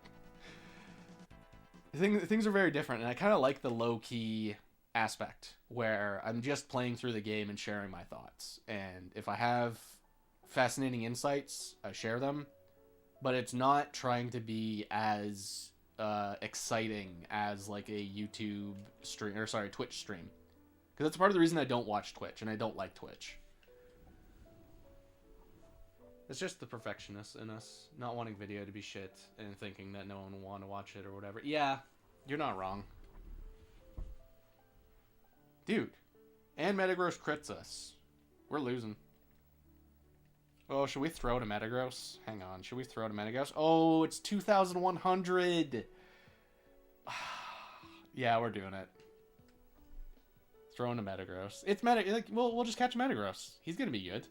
Things are very different, and I kind of like the low-key aspect, where I'm just playing through the game and sharing my thoughts. And if I have fascinating insights, I share them. But it's not trying to be as exciting as, like, a YouTube stream, or sorry, Twitch stream. Because that's part of the reason I don't watch Twitch, and I don't like Twitch. It's just the perfectionist in us, not wanting video to be shit and thinking that no one will want to watch it or whatever. Yeah, you're not wrong. Dude, and Metagross crits us. We're losing. Oh, should we throw to Metagross? Hang on, should we throw to Metagross? Oh, it's 2,100! Yeah, we're doing it. Throwing to Metagross. It's like, we'll just catch Metagross. He's gonna be good.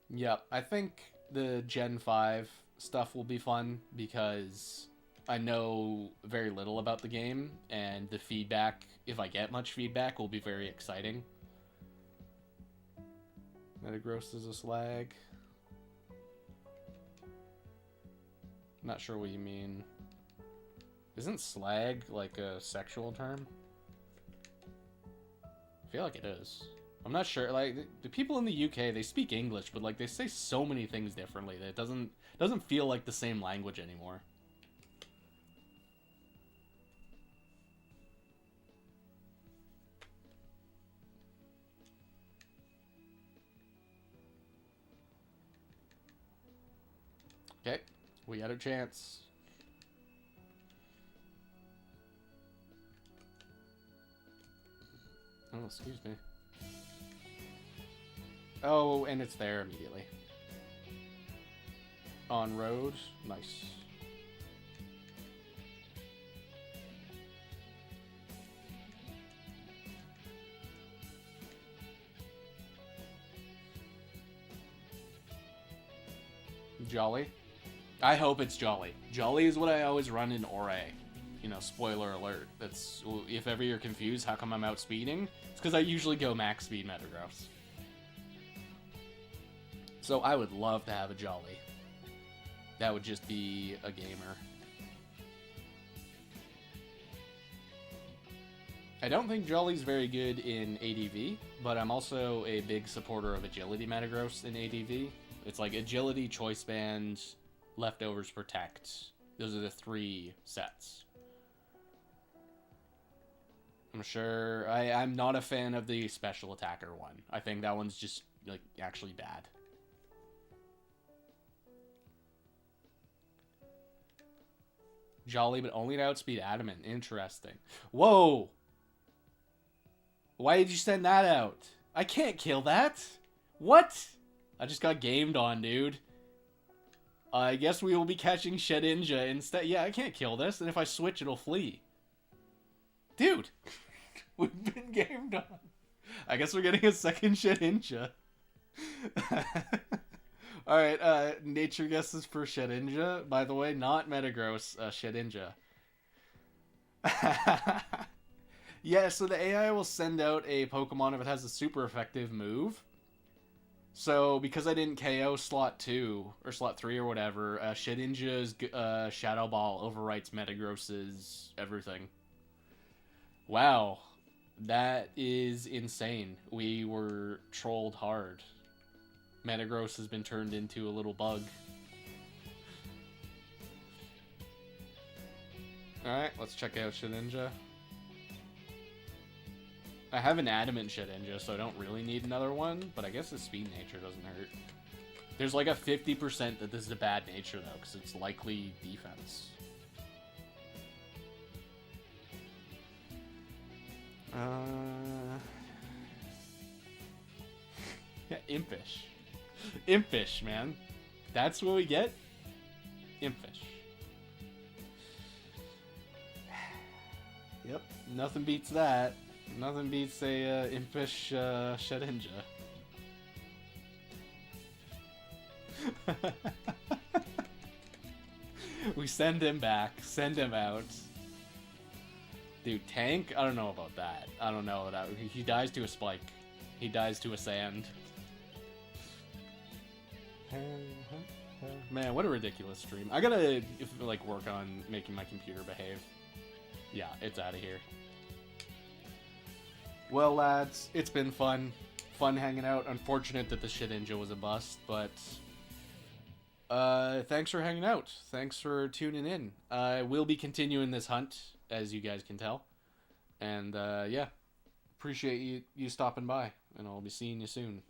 Yep, I think the Gen 5 stuff will be fun because I know very little about the game, and the feedback, if I get much feedback, will be very exciting. Metagross is a slag. Not sure what you mean. Isn't slag like a sexual term? I feel like it is. I'm not sure. Like, the people in the UK, they speak English, but, like, they say so many things differently that it doesn't feel like the same language anymore. Okay, we got a chance. Oh, excuse me. Oh, and it's there immediately. On road. Nice. Jolly. I hope it's Jolly. Jolly is what I always run in Ore. You know, spoiler alert. That's, if ever you're confused how come I'm outspeeding, it's because I usually go max speed Metagross. So I would love to have a Jolly. That would just be a gamer. I don't think Jolly's very good in ADV, but I'm also a big supporter of Agility Metagross in ADV. It's like Agility, Choice Band, Leftovers, Protect. Those are the 3 sets. I'm sure... I'm not a fan of the Special Attacker one. I think that one's just, like, actually bad. Jolly, but only to outspeed Adamant. Interesting. Whoa! Why did you send that out? I can't kill that! What? I just got gamed on, dude. I guess we will be catching Shedinja instead. Yeah, I can't kill this, and if I switch, it'll flee. Dude! We've been gamed on. I guess we're getting a second Shedinja. Alright, nature guesses for Shedinja. By the way, not Metagross, Shedinja. Yeah, so the AI will send out a Pokemon if it has a super effective move. So, because I didn't KO slot 2, or slot 3 or whatever, Shedinja's Shadow Ball overwrites Metagross's everything. Wow. That is insane. We were trolled hard. Metagross has been turned into a little bug. Alright, let's check out Shedinja. I have an Adamant Shedinja, so I don't really need another one, but I guess the speed nature doesn't hurt. There's like a 50% that this is a bad nature, though, because it's likely defense. Yeah, Impish. Impish, man. That's what we get? Impish. Yep, nothing beats that. Nothing beats a Impish Shedinja. We send him back. Send him out. Dude, Tank? I don't know about that. I don't know. He dies to a Spike. He dies to a Sand. Man, what a ridiculous stream. I gotta, work on making my computer behave. Yeah, it's out of here. Well, lads, it's been fun. Fun hanging out. Unfortunate that the Shedinja was a bust, but... thanks for hanging out. Thanks for tuning in. I will be continuing this hunt, as you guys can tell. And, yeah. Appreciate you stopping by, and I'll be seeing you soon.